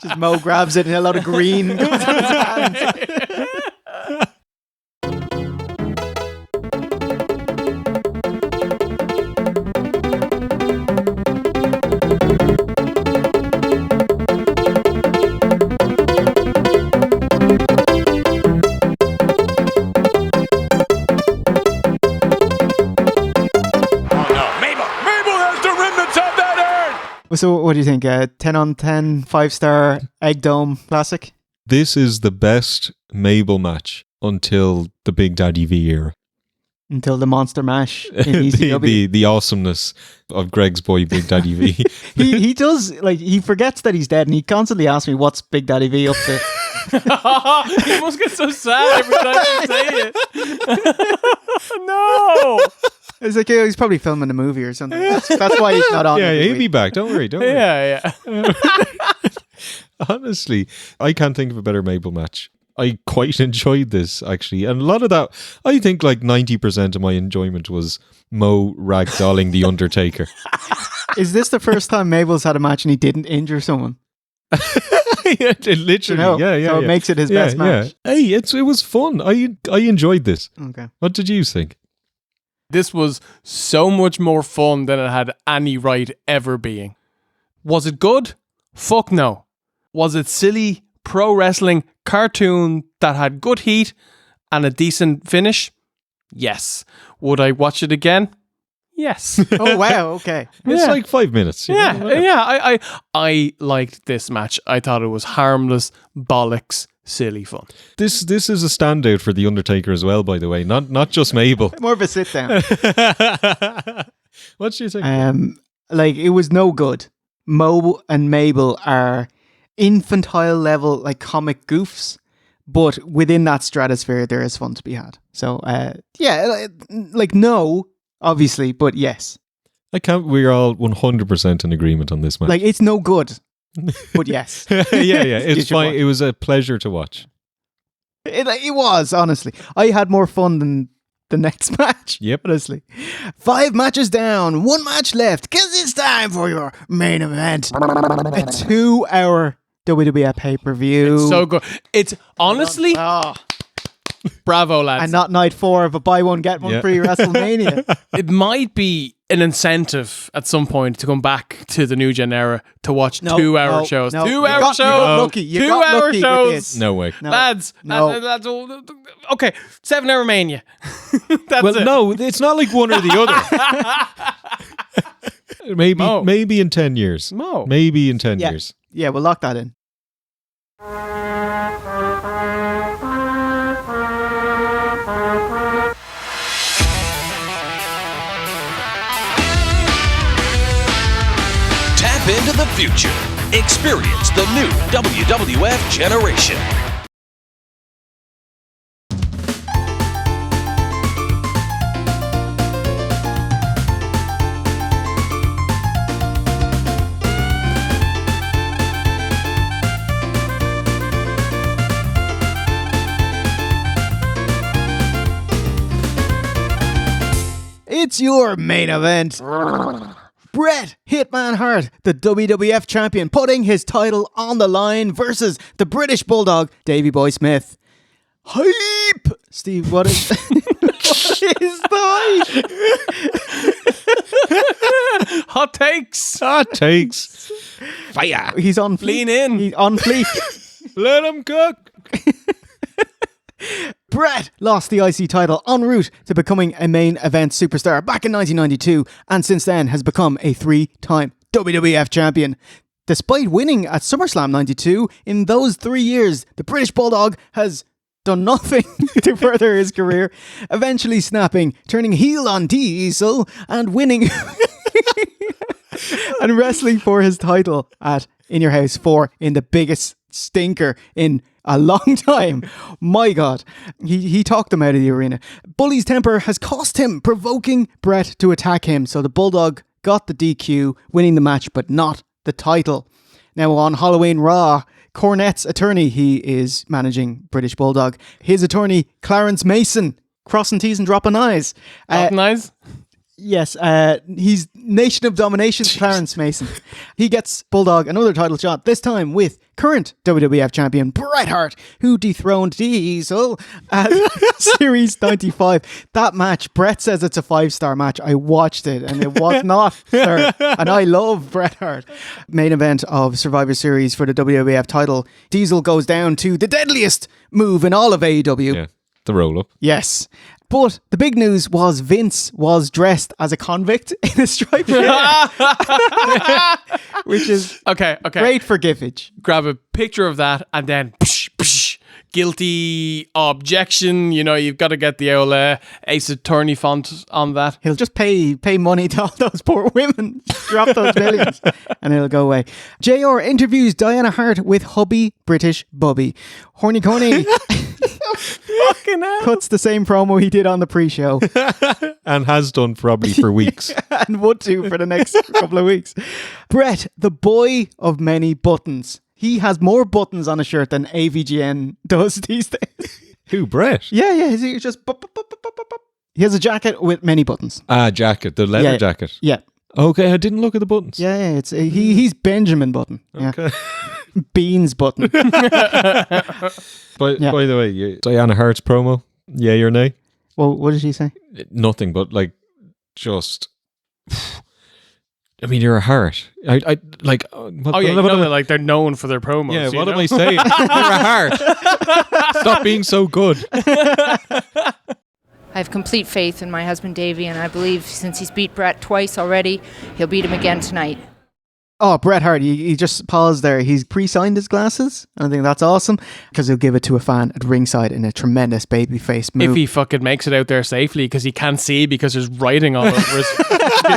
Speaker 3: Just Mo grabs it and a lot of green comes out of his hands. So what do you think? 10 on 10, 5-star Egg Dome classic?
Speaker 4: This is the best Mabel match until the Big Daddy V era.
Speaker 3: Until the Monster Mash in ECW.
Speaker 4: the awesomeness of Greg's boy Big Daddy V.
Speaker 3: he does, like, he forgets that he's dead and he constantly asks me, what's Big Daddy V up to?
Speaker 5: He must get so sad every time you say it. No!
Speaker 3: It's like, he's probably filming a movie or something. That's why he's not on.
Speaker 4: Yeah, he'll be back. Don't worry.
Speaker 5: Yeah.
Speaker 4: Honestly, I can't think of a better Mabel match. I quite enjoyed this, actually. And a lot of that, I think like 90% of my enjoyment was Mo ragdolling The Undertaker.
Speaker 3: Is this the first time Mabel's had a match and he didn't injure someone?
Speaker 4: Yeah, literally.
Speaker 3: So it makes it his best match.
Speaker 4: Yeah. Hey, it was fun. I enjoyed this.
Speaker 3: Okay.
Speaker 4: What did you think?
Speaker 5: This was so much more fun than it had any right ever being. Was it good? Fuck no. Was it silly pro wrestling cartoon that had good heat and a decent finish? Yes. Would I watch it again? Yes.
Speaker 3: Oh wow, okay.
Speaker 4: It's like 5 minutes.
Speaker 5: I liked this match. I thought it was harmless, bollocks, silly fun.
Speaker 4: This is a standout for The Undertaker as well, by the way. Not just Mabel.
Speaker 3: More of a sit down.
Speaker 4: What do you think?
Speaker 3: Like, it was no good. Mo and Mabel are infantile level, like, comic goofs, but within that stratosphere there is fun to be had. So like no, obviously, but yes.
Speaker 4: We're all 100% in agreement on this match.
Speaker 3: Like, it's no good, but yes.
Speaker 4: yeah. It's fine. It was a pleasure to watch.
Speaker 3: It was, honestly. I had more fun than the next match.
Speaker 4: Yep.
Speaker 3: Honestly. 5 matches down, 1 match left, because it's time for your main event. A 2-hour WWF pay-per-view.
Speaker 5: It's so good. It's honestly... Bravo, lads.
Speaker 3: And not night 4 of a buy one, get one free WrestleMania.
Speaker 5: It might be an incentive at some point to come back to the new gen era to watch 2 hour shows. 2 hour shows.
Speaker 3: You got lucky. You
Speaker 5: 2
Speaker 3: got
Speaker 5: hour
Speaker 3: lucky
Speaker 5: shows.
Speaker 3: with this.
Speaker 4: No way.
Speaker 5: Lads. Lads. Okay. 7 hour Mania.
Speaker 4: Well, no, it's not like one or the other. Maybe in 10 years. Maybe in 10 years.
Speaker 3: Yeah, we'll lock that in.
Speaker 20: Tap into the future. Experience the new WWF generation.
Speaker 3: It's your main event. Bret Hitman Hart, the WWF champion, putting his title on the line versus the British Bulldog, Davey Boy Smith. Hype! Steve, what is what is the hype?
Speaker 5: Hot takes.
Speaker 4: Fire.
Speaker 3: He's on fleek.
Speaker 5: Lean in.
Speaker 3: He's on fleek.
Speaker 4: Let him cook.
Speaker 3: Bret lost the IC title en route to becoming a main event superstar back in 1992 and since then has become a 3-time WWF champion. Despite winning at SummerSlam 92, in those 3 years, the British Bulldog has done nothing to further his career, eventually snapping, turning heel on Diesel and winning and wrestling for his title at In Your House 4 in the biggest stinker in a long time. My God. He talked them out of the arena. Bully's temper has cost him, provoking Bret to attack him. So the Bulldog got the DQ, winning the match, but not the title. Now on Halloween Raw, Cornette's attorney, he is managing British Bulldog. His attorney, Clarence Mason, crossing T's and dropping I's.
Speaker 5: Dropping I's?
Speaker 3: Yes, he's Nation of Domination, Clarence Mason. He gets Bulldog another title shot, this time with current WWF champion Bret Hart, who dethroned Diesel at Series 95. That match, Bret says it's a 5-star match. I watched it and it was not, sir. And I love Bret Hart. Main event of Survivor Series for the WWF title. Diesel goes down to the deadliest move in all of AEW.
Speaker 4: Yeah, the roll-up.
Speaker 3: Yes. But the big news was Vince was dressed as a convict in a striped shirt. Which is great for giffage.
Speaker 5: Grab a picture of that and then guilty objection. You know, you've got to get the old Ace Attorney font on that.
Speaker 3: He'll just pay money to all those poor women. Drop those millions and it'll go away. JR interviews Diana Hart with hubby British Bubby. Horny Coney cuts the same promo he did on the pre-show.
Speaker 4: And has done probably for weeks.
Speaker 3: And would do for the next couple of weeks. Bret, the boy of many buttons. He has more buttons on a shirt than AVGN does these days.
Speaker 4: Who, Bret?
Speaker 3: Yeah. He's just... He has a jacket with many buttons.
Speaker 4: Jacket. The leather jacket.
Speaker 3: Yeah.
Speaker 4: Okay, I didn't look at the buttons.
Speaker 3: Yeah. It's he's Benjamin Button. Yeah.
Speaker 4: Okay.
Speaker 3: Beans Button.
Speaker 4: By the way, Diana Hart's promo, yay or nay?
Speaker 3: Well, what did she say?
Speaker 4: Nothing, but like, just... I mean, you're a Hart. I like.
Speaker 5: They're known for their promos.
Speaker 4: Yeah, what am I saying? You're a Hart. Stop being so good.
Speaker 21: I have complete faith in my husband Davey, and I believe since he's beat Bret twice already, he'll beat him again tonight.
Speaker 3: Oh, Bret Hart, he just paused there. He's pre-signed his glasses. I think that's awesome because he'll give it to a fan at ringside in a tremendous babyface move.
Speaker 5: If he fucking makes it out there safely because he can't see because there's writing all over his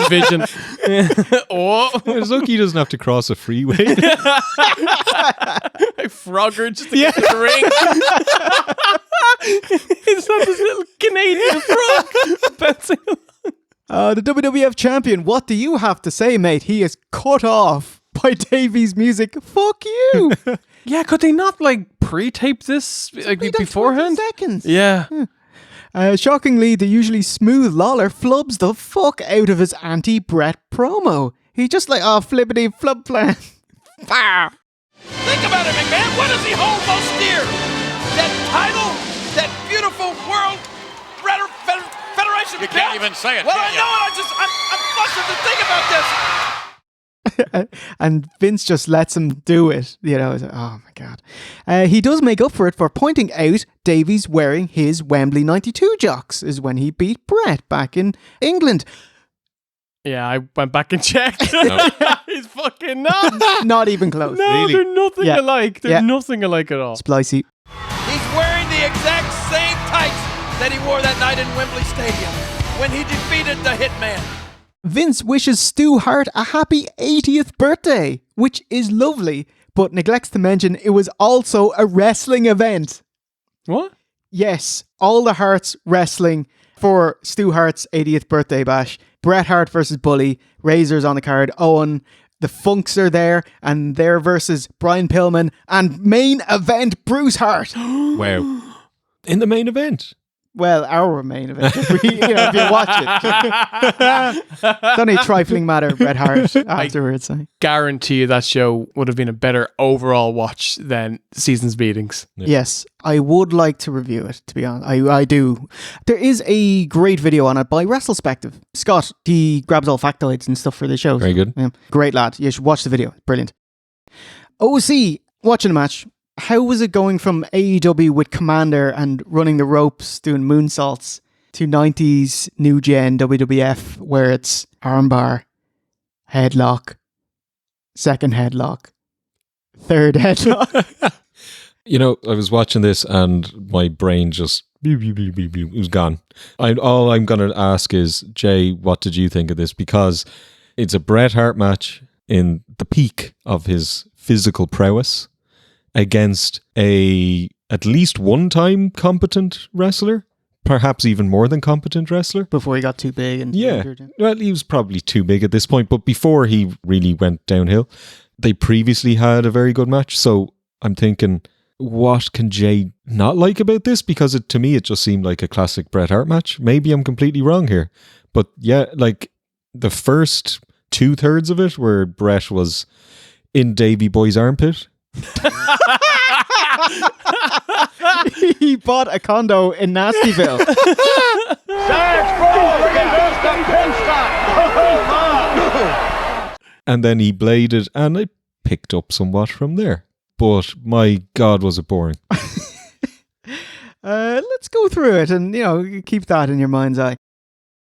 Speaker 5: vision.
Speaker 4: It's lucky he doesn't have to cross a freeway.
Speaker 5: Frogger just to get to the ring. It's not this little Canadian frog bouncing along.
Speaker 3: The WWF champion, what do you have to say, mate? He is cut off by Davey's music. Fuck you.
Speaker 5: Yeah, could they not pre-tape this beforehand?
Speaker 3: Seconds.
Speaker 5: Yeah.
Speaker 3: Shockingly, the usually smooth Lawler flubs the fuck out of his anti-Bret promo. He just flippity flub plan.
Speaker 1: Think about it, McMahon. What does he hold most dear? That title? That beautiful Revival World Federation.
Speaker 2: You can't even say it.
Speaker 1: Well,
Speaker 2: can
Speaker 1: I know it. I'm flustered to think about this.
Speaker 3: And Vince just lets him do it. You know, it's like, oh my God. He does make up for it for pointing out Davies wearing his Wembley 92 jocks is when he beat Bret back in England.
Speaker 5: Yeah, I went back and checked. He's fucking not.
Speaker 3: Not even close.
Speaker 5: No,
Speaker 3: really.
Speaker 5: they're nothing alike. They're nothing alike at all.
Speaker 3: Splicey.
Speaker 1: He's wearing the exact same tights that he wore that night in Wembley Stadium when he defeated the Hitman.
Speaker 3: Vince wishes Stu Hart a happy 80th birthday, which is lovely, but neglects to mention it was also a wrestling event.
Speaker 5: What?
Speaker 3: Yes, all the Harts wrestling for Stu Hart's 80th birthday bash. Bret Hart versus Bully, Razor's on the card, Owen, the Funks are there, and they're versus Brian Pillman, and main event Bruce Hart.
Speaker 4: Wow. In the main event?
Speaker 3: Well, our main event, if you watch it. It's only a trifling matter, Bret Hart, afterwards.
Speaker 5: I guarantee you that show would have been a better overall watch than Seasons Beatings.
Speaker 3: Yeah. Yes, I would like to review it, to be honest. I do. There is a great video on it by WrestleSpective. Scott, he grabs all factoids and stuff for the show.
Speaker 4: Very good.
Speaker 3: Yeah, great lad. You should watch the video. Brilliant. OC, watching the match. How was it going from AEW with Commander and running the ropes, doing moonsaults, to 90s new gen WWF where it's armbar, headlock, second headlock, third headlock?
Speaker 4: You know, I was watching this and my brain just it was gone. All I'm going to ask is, Jay, what did you think of this? Because it's a Bret Hart match in the peak of his physical prowess against at least one-time competent wrestler, perhaps even more than competent wrestler.
Speaker 3: Before he got too big and injured.
Speaker 4: Well, he was probably too big at this point, but before he really went downhill, they previously had a very good match. So I'm thinking, what can Jay not like about this? Because to me, it just seemed like a classic Bret Hart match. Maybe I'm completely wrong here. But yeah, like the first 2/3 of it where Bret was in Davey Boy's armpit.
Speaker 3: He bought a condo in Nastyville.
Speaker 4: And then he bladed, and I picked up somewhat from there. But my God, was it boring.
Speaker 3: Let's go through it and, keep that in your mind's eye.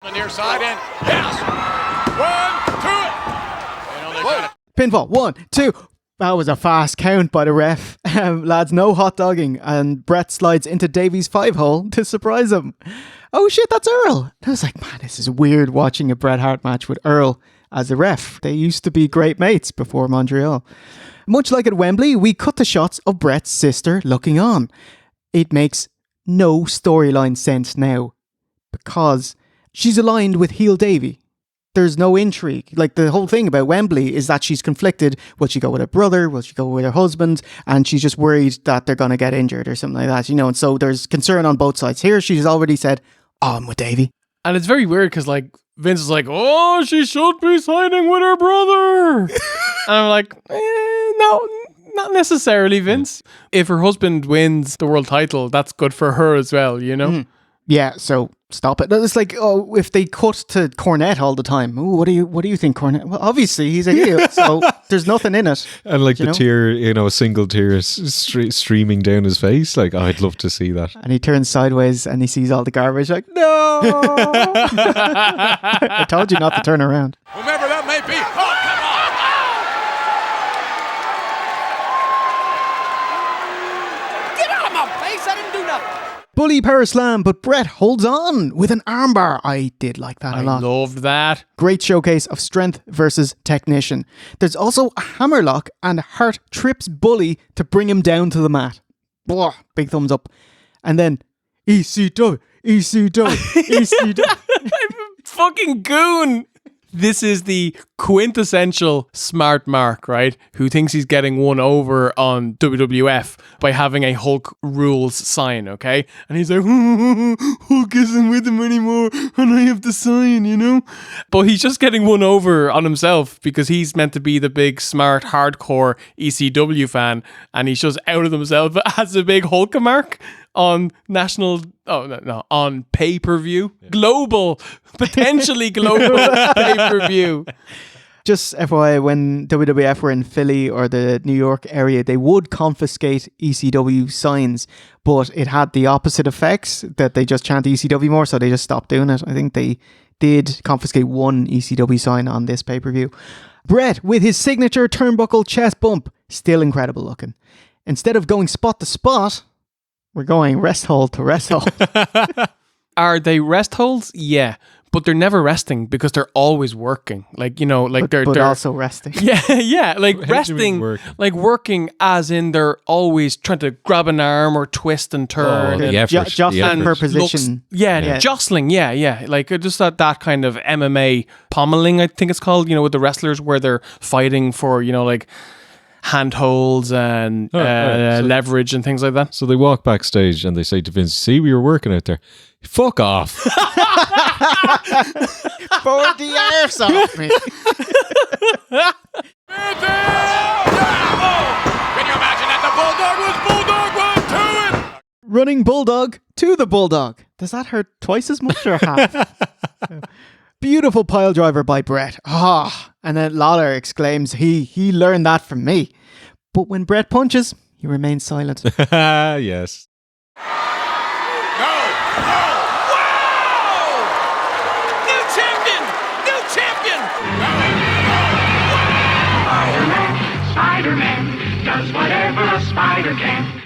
Speaker 2: On the near side, and yes! 1, 2.
Speaker 3: Pinfall, 1, 2. That was a fast count by the ref. Lads, no hot dogging. And Bret slides into Davies' 5-hole to surprise him. Oh shit, that's Earl. I was like, man, this is weird watching a Bret Hart match with Earl as a ref. They used to be great mates before Montreal. Much like at Wembley, we cut the shots of Bret's sister looking on. It makes no storyline sense now because she's aligned with heel Davey. There's no intrigue. Like, the whole thing about Wembley is that she's conflicted. Will she go with her brother? Will she go with her husband? And she's just worried that they're going to get injured or something like that, and so there's concern on both sides. Here, she's already said, I'm with Davey.
Speaker 5: And it's very weird because, Vince is like, oh, she should be signing with her brother. And I'm like, no, not necessarily, Vince. If her husband wins the world title, that's good for her as well, Mm-hmm.
Speaker 3: Yeah, so stop it. It's like, if they cut to Cornette all the time, what do you think, Cornette? Well, obviously he's a heel, so there's nothing in it.
Speaker 4: And the tear, a single tear streaming down his face. Like, I'd love to see that.
Speaker 3: And he turns sideways and he sees all the garbage. Like, no! I told you not to turn around.
Speaker 2: Whomever that may be. Oh, come on!
Speaker 1: Get out of my face! I didn't do nothing.
Speaker 3: Bully power slam, but Bret holds on with an armbar. I did like that a lot.
Speaker 5: I loved that.
Speaker 3: Great showcase of strength versus technician. There's also a hammerlock, and Hart trips Bully to bring him down to the mat. Blah, big thumbs up. And then ECW,
Speaker 5: I'm a fucking goon. This is the quintessential smart Mark, right? Who thinks he's getting one over on WWF by having a Hulk rules sign, okay? And he's like, Hulk isn't with him anymore and I have the sign, But he's just getting one over on himself because he's meant to be the big, smart, hardcore ECW fan and he's just out of himself as a big Hulk mark. on on pay-per-view. Global, potentially global pay-per-view.
Speaker 3: Just FYI, when WWF were in Philly or the New York area, they would confiscate ECW signs, but it had the opposite effects, that they just chant ECW more, so they just stopped doing it. I think they did confiscate one ECW sign on this pay-per-view. Bret, with his signature turnbuckle chest bump, still incredible looking. Instead of going spot to spot, we're going rest hold to rest hold.
Speaker 5: Are they rest holds? Yeah. But they're never resting because they're always working. Like, you know, like
Speaker 3: but
Speaker 5: they're
Speaker 3: also resting.
Speaker 5: Yeah. Like resting, like working as in they're always trying to grab an arm or twist and turn.
Speaker 4: The effort.
Speaker 3: Jostling per position.
Speaker 5: Jostling. Yeah. Like just that kind of MMA pommeling, I think it's called, you know, with the wrestlers where they're fighting for, you know, like handholds and leverage and things like that.
Speaker 4: So they walk backstage and they say to Vince, see, we were working out there. Fuck off.
Speaker 3: For the arse off me.
Speaker 2: Can you imagine that? The Bulldog was Bulldog 1 to it.
Speaker 3: Running Bulldog to the Bulldog. Does that hurt twice as much or half? Beautiful pile driver by Bret. And then Lawler exclaims, he learned that from me. But when Bret punches, he remains silent.
Speaker 4: Yes.
Speaker 8: Spider-Man does whatever a spider can.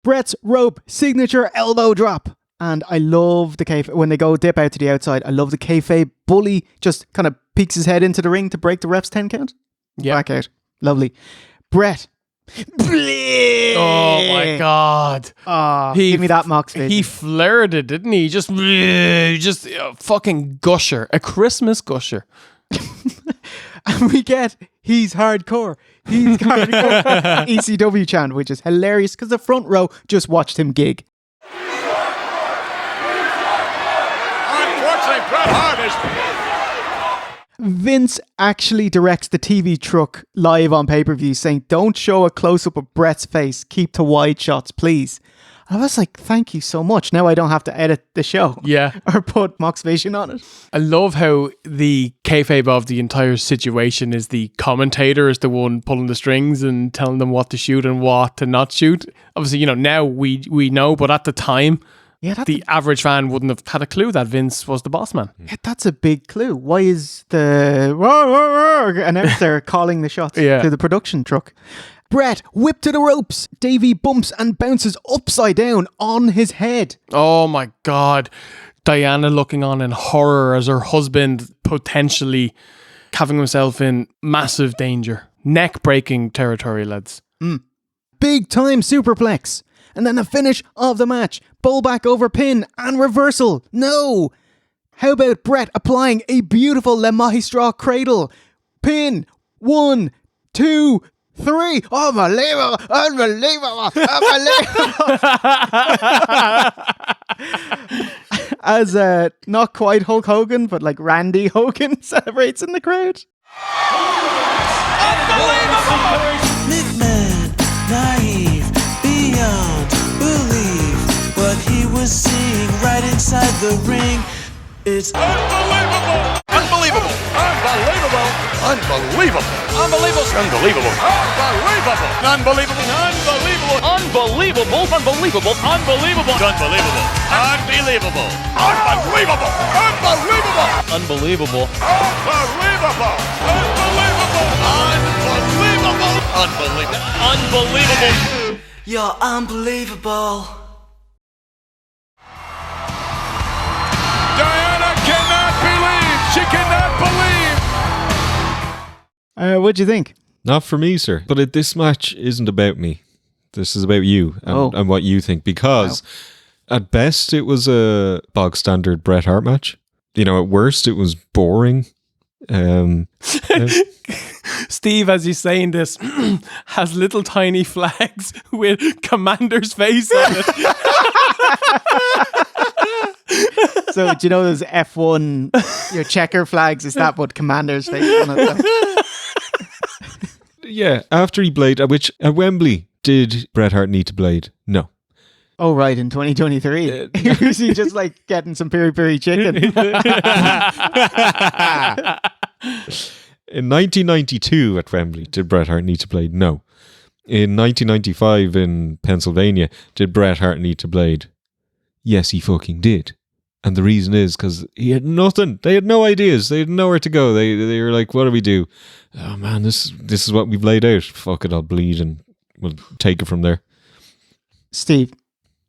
Speaker 3: Bret's rope signature elbow drop. And I love the kayfabe. When they go dip out to the outside, I love the kayfabe. Bully just kind of peeks his head into the ring to break the ref's 10 count.
Speaker 5: Yeah.
Speaker 3: Back out. Lovely. Bret.
Speaker 5: Oh my God.
Speaker 3: Give me that Mox vision.
Speaker 5: He flared it, didn't he? Just fucking gusher. A Christmas gusher.
Speaker 3: And we get he's hardcore. He's hardcore ECW chant, which is hilarious because the front row just watched him gig.
Speaker 2: Unfortunately, Bret Hart is...
Speaker 3: Vince actually directs the TV truck live on pay-per-view saying, don't show a close-up of Bret's face. Keep to wide shots, please. I was like, thank you so much. Now I don't have to edit the show.
Speaker 5: Yeah.
Speaker 3: Or put Mox Vision on it.
Speaker 5: I love how the kayfabe of the entire situation is the commentator is the one pulling the strings and telling them what to shoot and what to not shoot. Obviously, you know, now we know, but at the time, the average fan wouldn't have had a clue that Vince was the boss man.
Speaker 3: Yeah, that's a big clue. Why is the announcer calling the shots to the production truck? Bret whipped to the ropes. Davey bumps and bounces upside down on his head.
Speaker 5: Oh my God. Diana looking on in horror as her husband potentially having himself in massive danger. Neck-breaking territory, lads.
Speaker 3: Big time superplex. And then the finish of the match. Bull back over pin and reversal. No. How about Bret applying a beautiful Le Magistrat cradle? Pin. 1, 2, 3. Unbelievable. As not quite Hulk Hogan, but like Randy Hogan celebrates in the crowd.
Speaker 18: Unbelievable! McMahon, naive, beyond belief. What he was seeing right inside the ring. It's
Speaker 2: unbelievable! Unbelievable! Unbelievable! Unbelievable! Unbelievable! Unbelievable! Unbelievable! Unbelievable! Unbelievable! Unbelievable! Unbelievable! Unbelievable! Unbelievable! Unbelievable! Unbelievable! Unbelievable! Unbelievable! Unbelievable! Unbelievable! Unbelievable!
Speaker 18: You're unbelievable.
Speaker 2: Diana cannot believe! She cannot believe!
Speaker 3: What'd you think?
Speaker 4: Not for me, sir. But this match isn't about me. This is about you and what you think. Because at best, it was a bog standard Bret Hart match. You know, at worst, it was boring.
Speaker 5: Steve, as he's saying this, has little tiny flags with Commander's face on it.
Speaker 3: So, do you know those F1, your checker flags? Is that what Commander's face on it?
Speaker 4: Yeah, after he blade, which at Wembley, did Bret Hart need to blade? No.
Speaker 3: Oh, right, in 2023. Is he just like getting some peri-peri chicken?
Speaker 4: In 1992 at Wembley, did Bret Hart need to blade? No. In 1995 in Pennsylvania, did Bret Hart need to blade? Yes, he fucking did. And the reason is because he had nothing. They had no ideas. They had nowhere to go. They were like, what do we do? Oh man, this is what we've laid out. Fuck it, I'll bleed and we'll take it from there.
Speaker 3: Steve,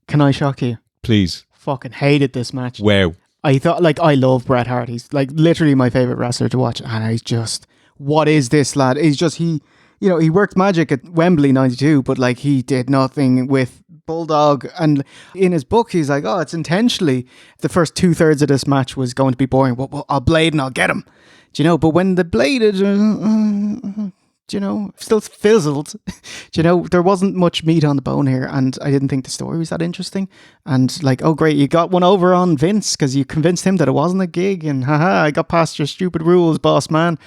Speaker 3: can I shock you?
Speaker 4: Please.
Speaker 3: Fucking hated this match.
Speaker 4: Wow.
Speaker 3: I thought, like, I love Bret Hart. He's like literally my favorite wrestler to watch. And he's just, what is this lad? He's just, he worked magic at Wembley 92, but like he did nothing with Bulldog. And in his book, he's like, oh, it's intentionally, the first 2/3 of this match was going to be boring. Well, I'll blade and I'll get him. Do you know? But when the bladed, do you know, still fizzled. Do you know, there wasn't much meat on the bone here, and I didn't think the story was that interesting. And like, oh great, you got one over on Vince because you convinced him that it wasn't a gig, and haha, I got past your stupid rules, boss man.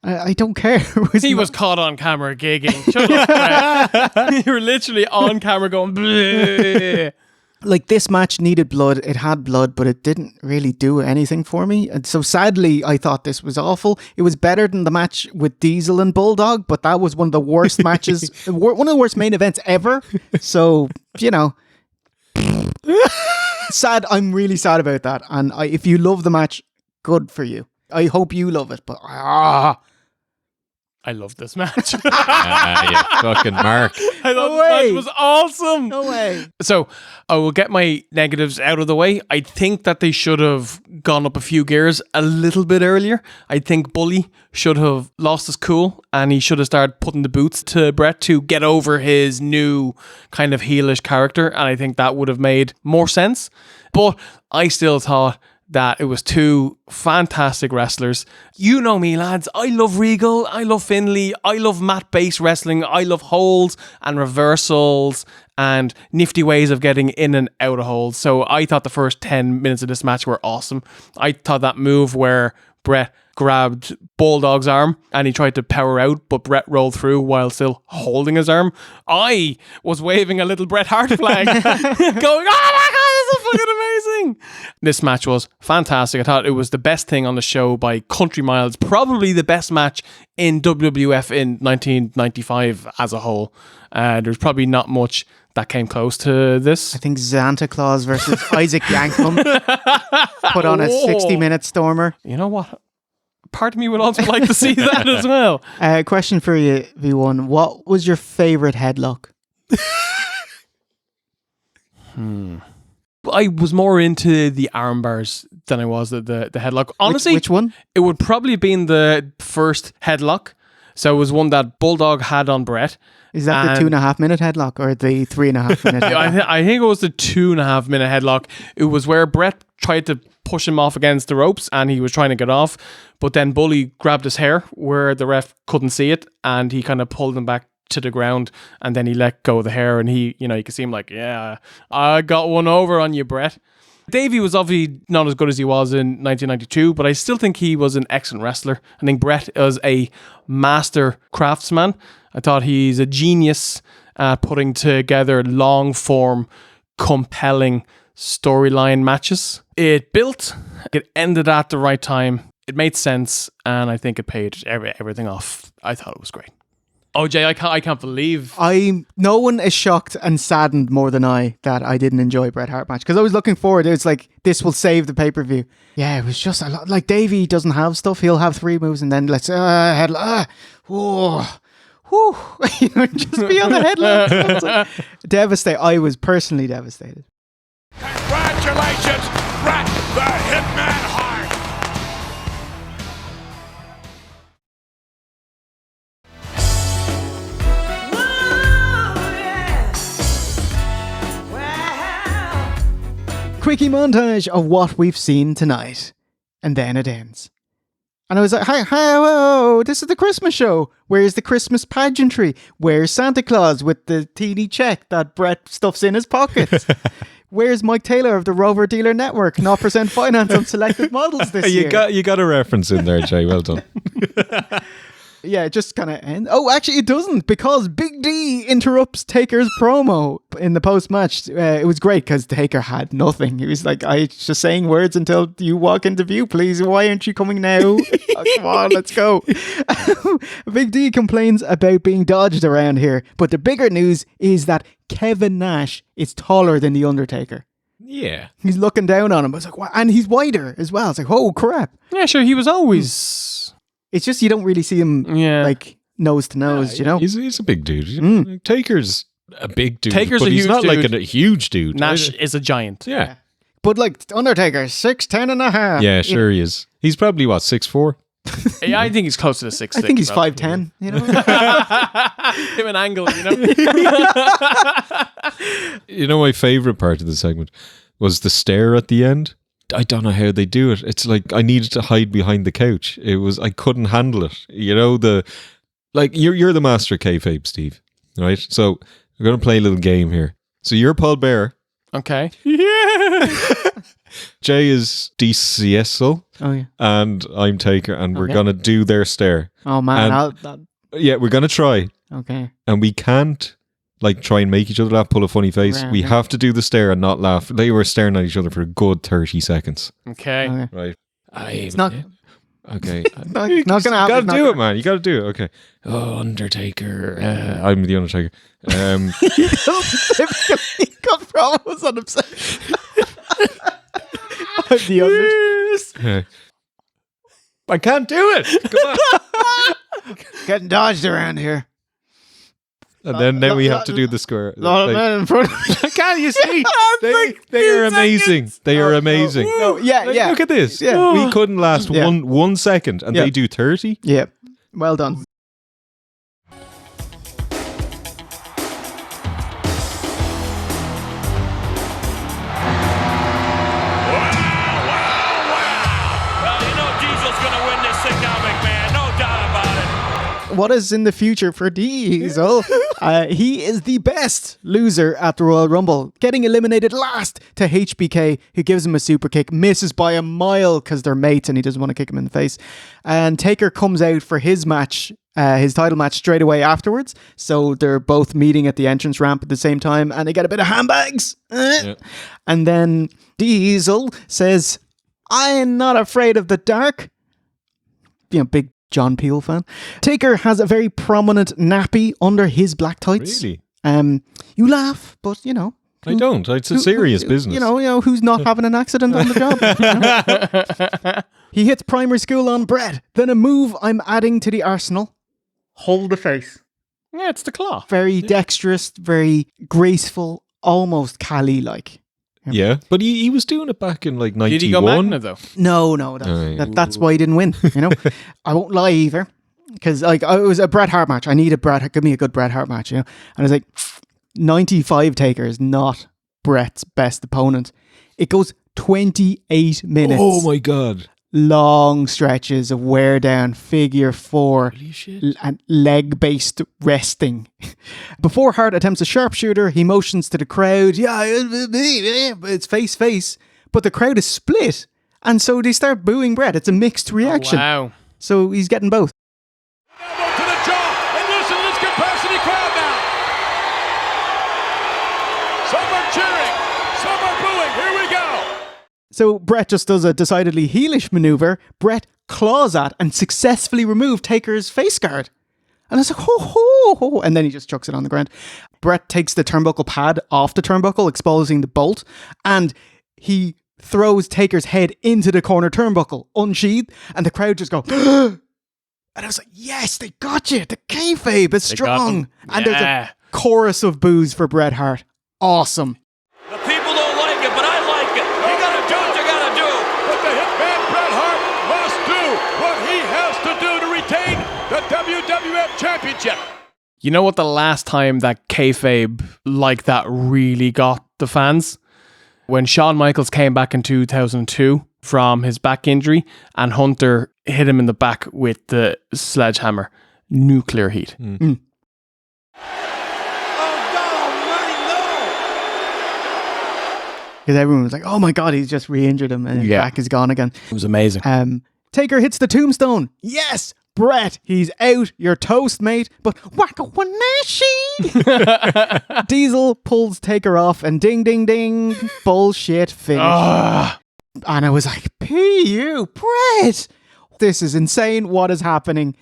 Speaker 3: I don't care.
Speaker 5: He was caught on camera gigging. Shut up, Bret. You were literally on camera going, bleh.
Speaker 3: Like, this match needed blood. It had blood, but it didn't really do anything for me. And so sadly, I thought this was awful. It was better than the match with Diesel and Bulldog, but that was one of the worst matches, one of the worst main events ever. So, you know, sad. I'm really sad about that. And if you love the match, good for you. I hope you love it, but
Speaker 5: I love this match.
Speaker 4: You fucking Mark.
Speaker 5: I thought this match was awesome.
Speaker 3: No way.
Speaker 5: So I will get my negatives out of the way. I think that they should have gone up a few gears a little bit earlier. I think Bully should have lost his cool and he should have started putting the boots to Bret to get over his new kind of heelish character. And I think that would have made more sense. But I still thought that it was two fantastic wrestlers. You know me, lads. I love Regal. I love Finlay. I love mat-based wrestling. I love holds and reversals and nifty ways of getting in and out of holds. So I thought the first 10 minutes of this match were awesome. I thought that move where Bret grabbed Bulldog's arm and he tried to power out, but Bret rolled through while still holding his arm. I was waving a little Bret Hart flag going, oh my God, this is fucking amazing. This match was fantastic. I thought it was the best thing on the show by country miles. Probably the best match in WWF in 1995 as a whole. There's probably not much that came close to this.
Speaker 3: I think Santa Claus versus Isaac Yankum put on a 60-minute stormer.
Speaker 5: You know what? Part of me would also like to see that as well.
Speaker 3: Question for you, V1. What was your favourite headlock?
Speaker 5: I was more into the arm bars than I was the headlock. Honestly,
Speaker 3: which one?
Speaker 5: It would probably have been the first headlock. So it was one that Bulldog had on Bret.
Speaker 3: Is that the 2.5 minute headlock or the 3.5 minute headlock?
Speaker 5: I think it was the 2.5 minute headlock. It was where Bret tried to push him off against the ropes and he was trying to get off, but then Bully grabbed his hair where the ref couldn't see it and he kind of pulled him back to the ground and then he let go of the hair and he, you know, you could see him like, yeah, I got one over on you, Bret. Davey was obviously not as good as he was in 1992, but I still think he was an excellent wrestler. I think Bret is a master craftsman. I thought he's a genius at putting together long form, compelling storyline matches. It built, it ended at the right time, it made sense, and I think it paid everything off. I thought it was great. Oh, Jay, I can't believe.
Speaker 3: No one is shocked and saddened more than I that I didn't enjoy Bret Hart match because I was looking forward. It was like, this will save the pay-per-view. Yeah, it was just a lot. Like, Davey doesn't have stuff. He'll have 3 moves and then let's whoa. Whew. Just be on the headline. Like, devastated. I was personally devastated.
Speaker 2: Congratulations, Bret the Hitman Hart.
Speaker 3: Quickie montage of what we've seen tonight. And then it ends. And I was like, hi, whoa, this is the Christmas show. Where's the Christmas pageantry? Where's Santa Claus with the teeny check that Bret stuffs in his pockets? Where's Mike Taylor of the Rover Dealer Network? 0% finance on selected models this year.
Speaker 4: You got a reference in there, Jay. Well done.
Speaker 3: Yeah, it just kind of ends. Oh, actually, it doesn't, because Big D interrupts Taker's promo in the post-match. It was great because Taker had nothing. He was like, I just saying words until you walk into view, please. Why aren't you coming now? Oh, come on, let's go. Big D complains about being dodged around here. But the bigger news is that Kevin Nash is taller than The Undertaker.
Speaker 4: Yeah.
Speaker 3: He's looking down on him. I was like, what? And he's wider as well. It's like, oh, crap.
Speaker 5: Yeah, sure, he was always...
Speaker 3: It's just you don't really see him like nose to nose, you know?
Speaker 4: He's a big dude. Taker's a big dude.
Speaker 5: Taker's
Speaker 4: but
Speaker 5: a
Speaker 4: he's
Speaker 5: huge
Speaker 4: not
Speaker 5: dude.
Speaker 4: like a huge dude.
Speaker 5: Nash is a giant.
Speaker 4: Yeah.
Speaker 3: But like Undertaker, 6'10" and a half.
Speaker 4: Yeah, sure he is. He's probably, what, 6'4"?
Speaker 5: Yeah, I think he's closer to 6'6".
Speaker 3: I think he's 5'10", you know?
Speaker 5: Him an angle, you know?
Speaker 4: You know, my favourite part of the segment was the stare at the end. I don't know how they do it. It's like I needed to hide behind the couch. I couldn't handle it. You know, you're the master of kayfabe, Steve, right? So we're going to play a little game here. So you're Paul Bearer.
Speaker 5: Okay.
Speaker 4: Yeah. Jay is DCSL.
Speaker 3: Oh, yeah.
Speaker 4: And I'm Taker, and we're going to do their stare.
Speaker 3: Oh, man.
Speaker 4: Yeah, we're going to try.
Speaker 3: Okay.
Speaker 4: And we can't try and make each other laugh, pull a funny face.
Speaker 3: Right,
Speaker 4: we have to do the stare and not laugh. They were staring at each other for a good 30 seconds.
Speaker 5: Okay.
Speaker 4: Right.
Speaker 3: It's not...
Speaker 4: Okay.
Speaker 3: not going to happen.
Speaker 4: You got to do it, man. You got to do it. Okay. Oh, Undertaker. I'm the Undertaker.
Speaker 3: He got promos on himself. I'm the Undertaker.
Speaker 4: I can't do it. Come on.
Speaker 3: Getting dodged around here.
Speaker 4: And then we have to do the square.
Speaker 3: Lot of men in front of me.
Speaker 4: Can't you see? They are amazing. They are amazing.
Speaker 3: No, yeah.
Speaker 4: Look at this.
Speaker 3: Yeah.
Speaker 4: We couldn't last 1 second, and they do 30.
Speaker 3: Yeah. Well done. What is in the future for Diesel? He is the best loser at the Royal Rumble, getting eliminated last to HBK, who gives him a super kick, misses by a mile because they're mates and he doesn't want to kick him in the face. And Taker comes out for his match, his title match, straight away afterwards. So they're both meeting at the entrance ramp at the same time, and they get a bit of handbags. Yeah. And then Diesel says, "I'm not afraid of the dark." You know, big John Peel fan. Taker has a very prominent nappy under his black tights.
Speaker 4: Really?
Speaker 3: You laugh, but you know.
Speaker 4: I don't. It's a serious business.
Speaker 3: You know, who's not having an accident on the job? He hits primary school on Bret. Then a move I'm adding to the arsenal. Hold the face.
Speaker 5: Yeah, it's the claw.
Speaker 3: Very dexterous, very graceful, almost Khali-like.
Speaker 4: Yeah, but he was doing it back in like 91.
Speaker 5: Did he go Magna though?
Speaker 3: No, that's why he didn't win. You know, I won't lie either, because like it was a Bret Hart match. I need give me a good Bret Hart match, you know. And I was like, 95 Taker is not Bret's best opponent. It goes 28 minutes.
Speaker 4: Oh my god.
Speaker 3: Long stretches of wear down, figure four, and leg based resting. Before Hart attempts a sharpshooter, he motions to the crowd. Yeah, it's face. But the crowd is split. And so they start booing Bret. It's a mixed reaction.
Speaker 5: Oh, wow.
Speaker 3: So he's getting both.
Speaker 1: Elbow to the jaw, and listen to this capacity crowd now. Some are cheering, some are booing. Here we go.
Speaker 3: So Bret just does a decidedly heelish maneuver. Bret claws at and successfully removed Taker's face guard. And I was like, ho. And then he just chucks it on the ground. Bret takes the turnbuckle pad off the turnbuckle, exposing the bolt. And he throws Taker's head into the corner turnbuckle, unsheathed. And the crowd just go, and I was like, yes, they got you. The kayfabe is strong. And there's a chorus of boos for Bret Hart. Awesome.
Speaker 1: The people don't like it, but I like it. You gotta do what you gotta do. But the hitman Bret Hart must do what he has to do to retain the WWF Championship.
Speaker 5: You know what the last time that kayfabe like that really got the fans? When Shawn Michaels came back in 2002 from his back injury and Hunter hit him in the back with the sledgehammer. Nuclear heat.
Speaker 3: Because everyone was like, oh my God, he's just re-injured him and his back is gone again.
Speaker 5: It was amazing.
Speaker 3: Taker hits the tombstone. Yes! Bret, he's out. You're toast, mate. But Wakawanashi. Diesel pulls Taker off and ding, ding, ding. Bullshit finish. And I was like, P.U. Bret. This is insane. What is happening?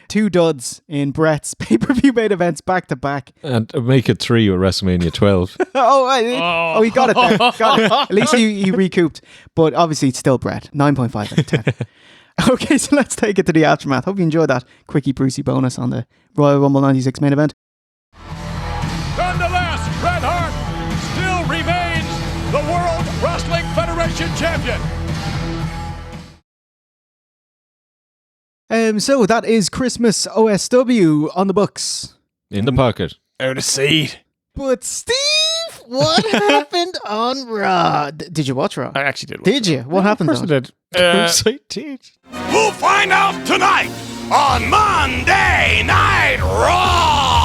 Speaker 3: 2 duds in Bret's pay-per-view main events back to back.
Speaker 4: And make it 3 with WrestleMania 12.
Speaker 3: Oh, he got it there. Got it. At least he recouped. But obviously, it's still Bret. 9.5 out of 10. Okay, so let's take it to the aftermath. Hope you enjoyed that quickie Brucie bonus on the Royal Rumble 96 main event.
Speaker 1: Nonetheless, Bret Hart still remains the World Wrestling Federation champion.
Speaker 3: So that is Christmas OSW on the books.
Speaker 4: In the pocket.
Speaker 5: Out of seat.
Speaker 3: But Steve, what happened on Raw? Did you watch Raw?
Speaker 5: I actually did.
Speaker 3: Did you? What happened?
Speaker 5: Of course I did.
Speaker 4: I did.
Speaker 16: We'll find out tonight on Monday Night Raw.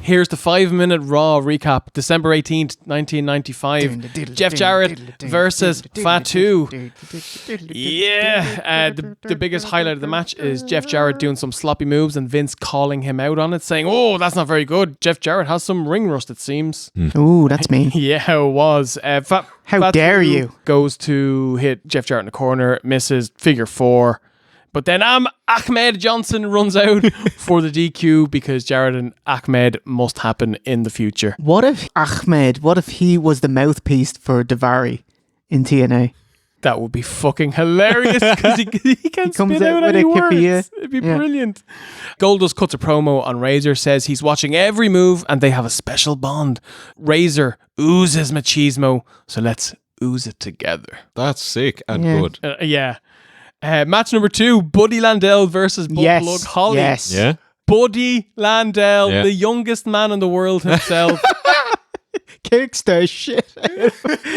Speaker 5: Here's the 5-minute Raw recap. December 18th, 1995. Jeff Jarrett versus Fatu. Yeah. The biggest highlight of the match is Jeff Jarrett doing some sloppy moves and Vince calling him out on it, saying, oh, that's not very good. Jeff Jarrett has some ring rust, it seems.
Speaker 3: Ooh, that's me.
Speaker 5: Yeah, it was.
Speaker 3: How dare you?
Speaker 5: Goes to hit Jeff Jarrett in the corner, misses, figure 4. But then Ahmed Johnson runs out for the DQ because Jarrett and Ahmed must happen in the future.
Speaker 3: What if he was the mouthpiece for Daivari in TNA?
Speaker 5: That would be fucking hilarious because he can't spit out any words. It'd be brilliant. Goldust cuts a promo on Razor, says he's watching every move and they have a special bond. Razor oozes machismo, so let's ooze it together.
Speaker 4: That's sick and good.
Speaker 5: Yeah. Match number 2, Buddy Landell versus Buttplug Holly.
Speaker 3: Yes.
Speaker 4: Yeah.
Speaker 5: Buddy Landell, the youngest man in the world himself.
Speaker 3: Kicks the shit.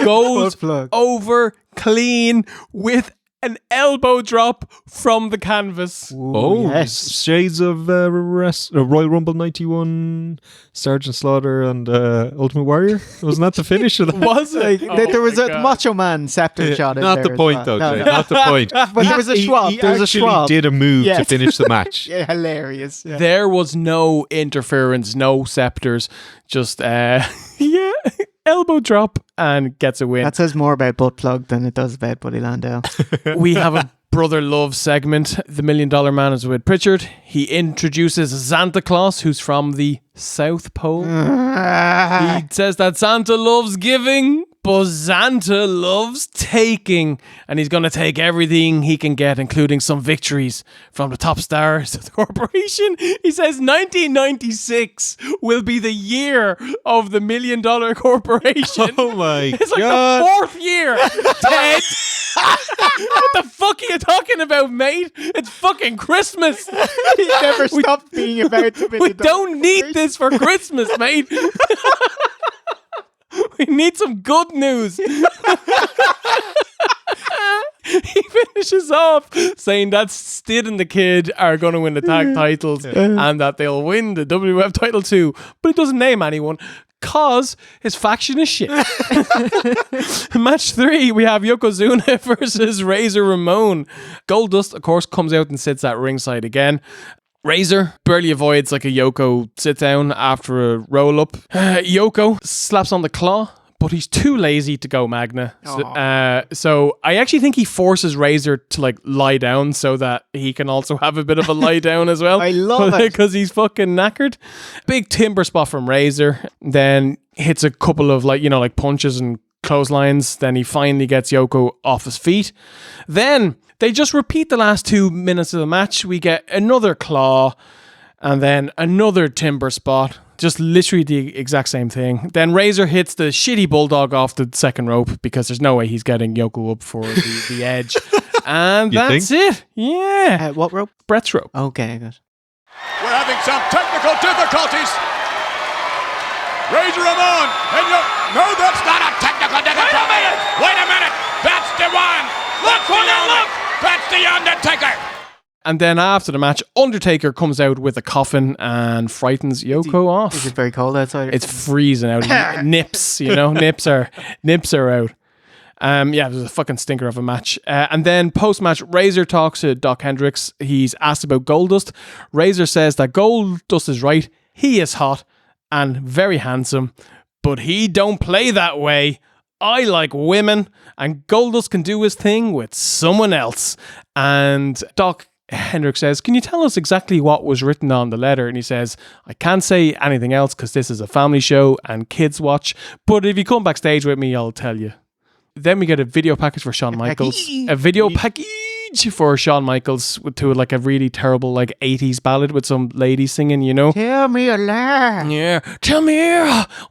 Speaker 5: Goes over clean with an elbow drop from the canvas.
Speaker 4: Ooh, shades of Royal Rumble 91, Sergeant Slaughter and Ultimate Warrior. Wasn't that the finish of that?
Speaker 5: Was it?
Speaker 3: There was a Macho Man scepter shot in
Speaker 4: not
Speaker 3: there
Speaker 4: the point though,
Speaker 3: No.
Speaker 4: not the point.
Speaker 3: But there was a schwab.
Speaker 4: He actually did a move to finish the match.
Speaker 3: Yeah, hilarious. Yeah.
Speaker 5: There was no interference, no scepters, just elbow drop and gets a win.
Speaker 3: That says more about Buttplug than it does about Buddy Landell.
Speaker 5: We have a brother love segment. The $1 Million Man is with Pritchard. He introduces Santa Claus, who's from the South Pole. He says that Santa loves giving, but Santa loves taking, and he's going to take everything he can get, including some victories from the top stars of the corporation. He says 1996 will be the year of the $1 Million Corporation.
Speaker 4: Oh my
Speaker 5: It's like
Speaker 4: God.
Speaker 5: the 4th year, Ted. What the fuck are you talking about, mate? It's fucking Christmas.
Speaker 3: He never stopped being about the $1 Million.
Speaker 5: We don't need this for Christmas, mate. We need some good news. He finishes off saying that Stid and the Kid are going to win the tag titles and that they'll win the WWF title too. But he doesn't name anyone because his faction is shit. Match 3, we have Yokozuna versus Razor Ramon. Goldust, of course, comes out and sits at ringside again. Razor barely avoids like a Yoko sit down after a roll up. Yoko slaps on the claw, but he's too lazy to go Magna. So I actually think he forces Razor to like lie down so that he can also have a bit of a lie down as well.
Speaker 3: I love it.
Speaker 5: Because he's fucking knackered. Big timber spot from Razor. Then hits a couple of like punches and clotheslines. Then he finally gets Yoko off his feet. Then they just repeat the last 2 minutes of the match. We get another claw and then another timber spot. Just literally the exact same thing. Then Razor hits the shitty bulldog off the second rope because there's no way he's getting Yoko up for the edge. And that's it. Yeah.
Speaker 3: What rope?
Speaker 5: Bret's rope.
Speaker 3: Okay, good.
Speaker 1: We're having some technical difficulties. Razor Ramon, and no, that's not a technical difficulty. Wait a minute. That's the one. Look. That's the Undertaker.
Speaker 5: And then after the match, Undertaker comes out with a coffin and frightens Yoko off.
Speaker 3: Is it very cold outside?
Speaker 5: It's freezing out. Nips, nips are out. Yeah, it was a fucking stinker of a match. And then post-match, Razor talks to Doc Hendricks. He's asked about Goldust. Razor says that Goldust is right. He is hot and very handsome, but he don't play that way. I like women, and Goldust can do his thing with someone else. And Doc Hendricks says, can you tell us exactly what was written on the letter? And he says, I can't say anything else because this is a family show and kids watch, but if you come backstage with me, I'll tell you. Then we get a video package for Shawn Michaels. A video package for Shawn Michaels to like a really terrible like 80s ballad with some lady singing, you know.
Speaker 3: Tell me a lie.
Speaker 5: Yeah. Tell me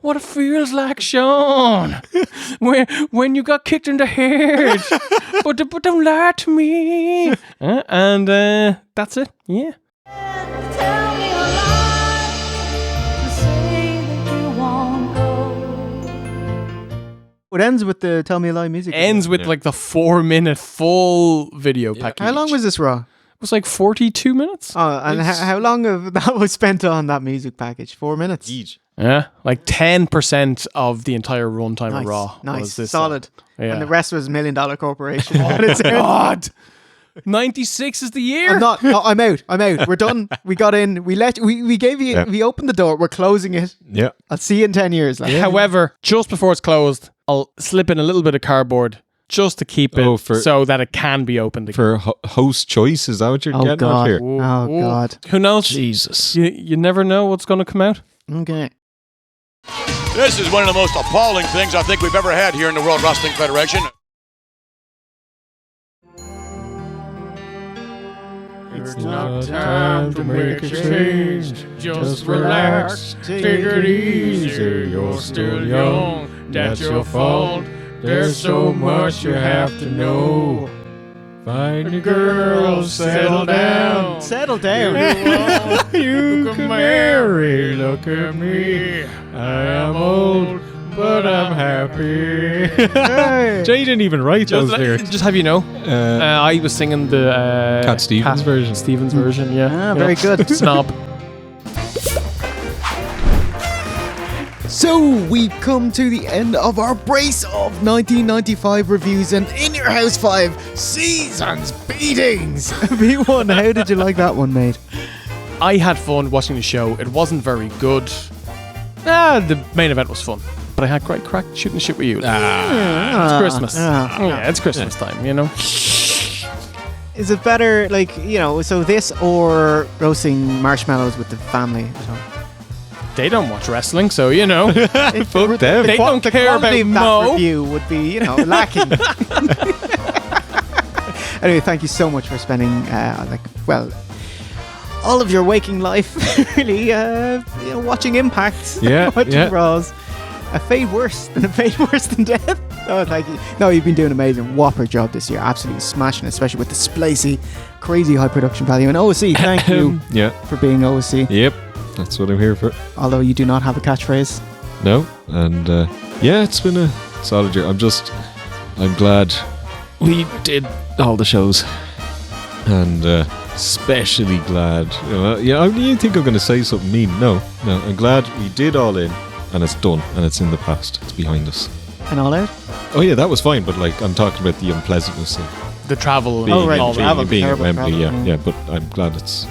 Speaker 5: what it feels like, Shawn. when you got kicked in the head. but don't lie to me. And that's it. Yeah.
Speaker 9: Tell me a lie to say that you won't go.
Speaker 3: It ends with the Tell Me a Lie music.
Speaker 5: Ends with like the 4-minute full video package.
Speaker 3: How long was this Raw?
Speaker 5: It was like 42 minutes.
Speaker 3: Oh, and how long of that was spent on that music package? 4 minutes?
Speaker 4: Each.
Speaker 5: Yeah, like 10% of the entire runtime of Raw.
Speaker 3: Nice,
Speaker 5: was this
Speaker 3: solid.
Speaker 5: Yeah.
Speaker 3: And the rest was $1 Million Corporation.
Speaker 5: Oh, God. 96 is the year.
Speaker 3: I'm out. We're done. We got in. We gave you. We opened the door. We're closing it.
Speaker 4: Yeah.
Speaker 3: I'll see you in 10 years. Like.
Speaker 5: However, just before it's closed, I'll slip in a little bit of cardboard just to keep it so that it can be opened again.
Speaker 4: For host choice, is that what you're getting
Speaker 3: God.
Speaker 4: at here?
Speaker 3: Oh, God.
Speaker 5: Who knows?
Speaker 4: Jesus.
Speaker 5: You never know what's going to come out.
Speaker 3: Okay.
Speaker 1: This is one of the most appalling things I think we've ever had here in the World Wrestling Federation.
Speaker 2: It's not time to make a change. Just relax, take it easy. You're still young, that's your fault. There's so much you have to know. Find your girl, settle down.
Speaker 3: Settle down.
Speaker 2: You can marry, look at me. I am old, but I'm happy.
Speaker 4: Jay didn't even write those lyrics.
Speaker 5: Just have you know, I was singing the
Speaker 4: Cat Stevens version.
Speaker 5: Stevens version, yeah.
Speaker 3: Very good.
Speaker 5: Snob.
Speaker 3: So we've come to the end of our brace of 1995 reviews and In Your House 5 Seasons Beatings. V1, how did you like that one, mate?
Speaker 5: I had fun watching the show. It wasn't very good. The main event was fun. But I had great crack shooting the shit with you. It's Christmas. Yeah, it's Christmas time, you know?
Speaker 3: Is it better, like, you know, so this or roasting marshmallows with the family at home?
Speaker 5: They don't watch wrestling, so, you know.
Speaker 4: Fuck them.
Speaker 5: They don't care about
Speaker 3: that
Speaker 5: Mo.
Speaker 3: review would be, you know, lacking. Anyway, thank you so much for spending, all of your waking life really, watching Impact. Watching Raws. A fate worse than death. Oh, thank you. No, you've been doing an amazing whopper job this year. Absolutely smashing, especially with the splicey, crazy high production value. And OSC, thank you for being OSC.
Speaker 4: Yep, that's what I'm here for.
Speaker 3: Although you do not have a catchphrase.
Speaker 4: No, and it's been a solid year. I'm glad we did all the shows, and especially glad. You think I'm going to say something mean? No. I'm glad we did All In, and it's done, and it's in the past. It's behind us.
Speaker 3: And All Out?
Speaker 4: Oh yeah, that was fine, but like I'm talking about the unpleasantness of
Speaker 5: the travel,
Speaker 4: being at Wembley. Yeah, but I'm glad it's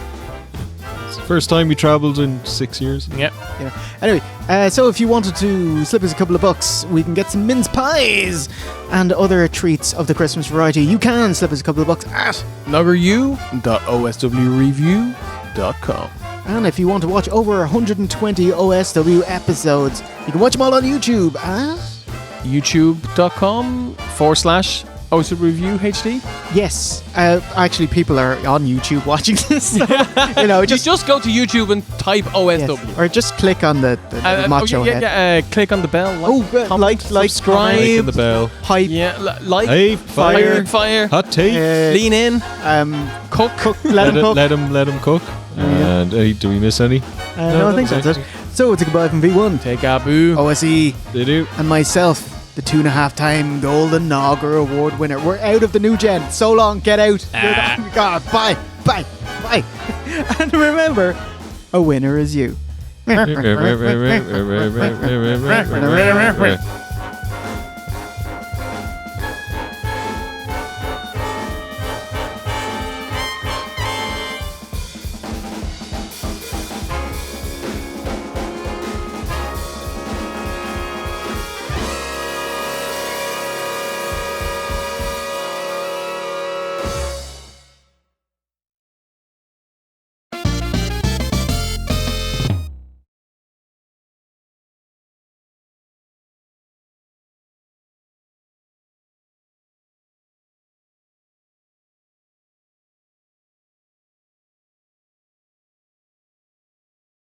Speaker 4: the first time we travelled in 6 years.
Speaker 5: Yeah.
Speaker 3: Anyway, so if you wanted to slip us a couple of bucks, we can get some mince pies and other treats of the Christmas variety. You can slip us a couple of bucks at
Speaker 5: nuggeru.oswreview.com.
Speaker 3: And if you want to watch over 120 OSW episodes, you can watch them all on YouTube at
Speaker 5: youtube.com/OSW Review HD.
Speaker 3: Yes, actually, people are on YouTube watching this. So, just
Speaker 5: go to YouTube and type OSW,
Speaker 3: or just click on the macho head.
Speaker 5: Click on the bell.
Speaker 3: Like,
Speaker 5: subscribe,
Speaker 4: like the bell,
Speaker 3: hype,
Speaker 5: like, fire,
Speaker 4: hot take,
Speaker 5: lean in, cook,
Speaker 4: let them cook. And do we miss any?
Speaker 3: No, I think that's it. So it's a goodbye from V1.
Speaker 5: Take a boo.
Speaker 3: OSE.
Speaker 4: They do.
Speaker 3: And myself, the 2.5-time Golden Nogger Award winner. We're out of the new gen. So long, get out. God, bye. And remember, a winner is you.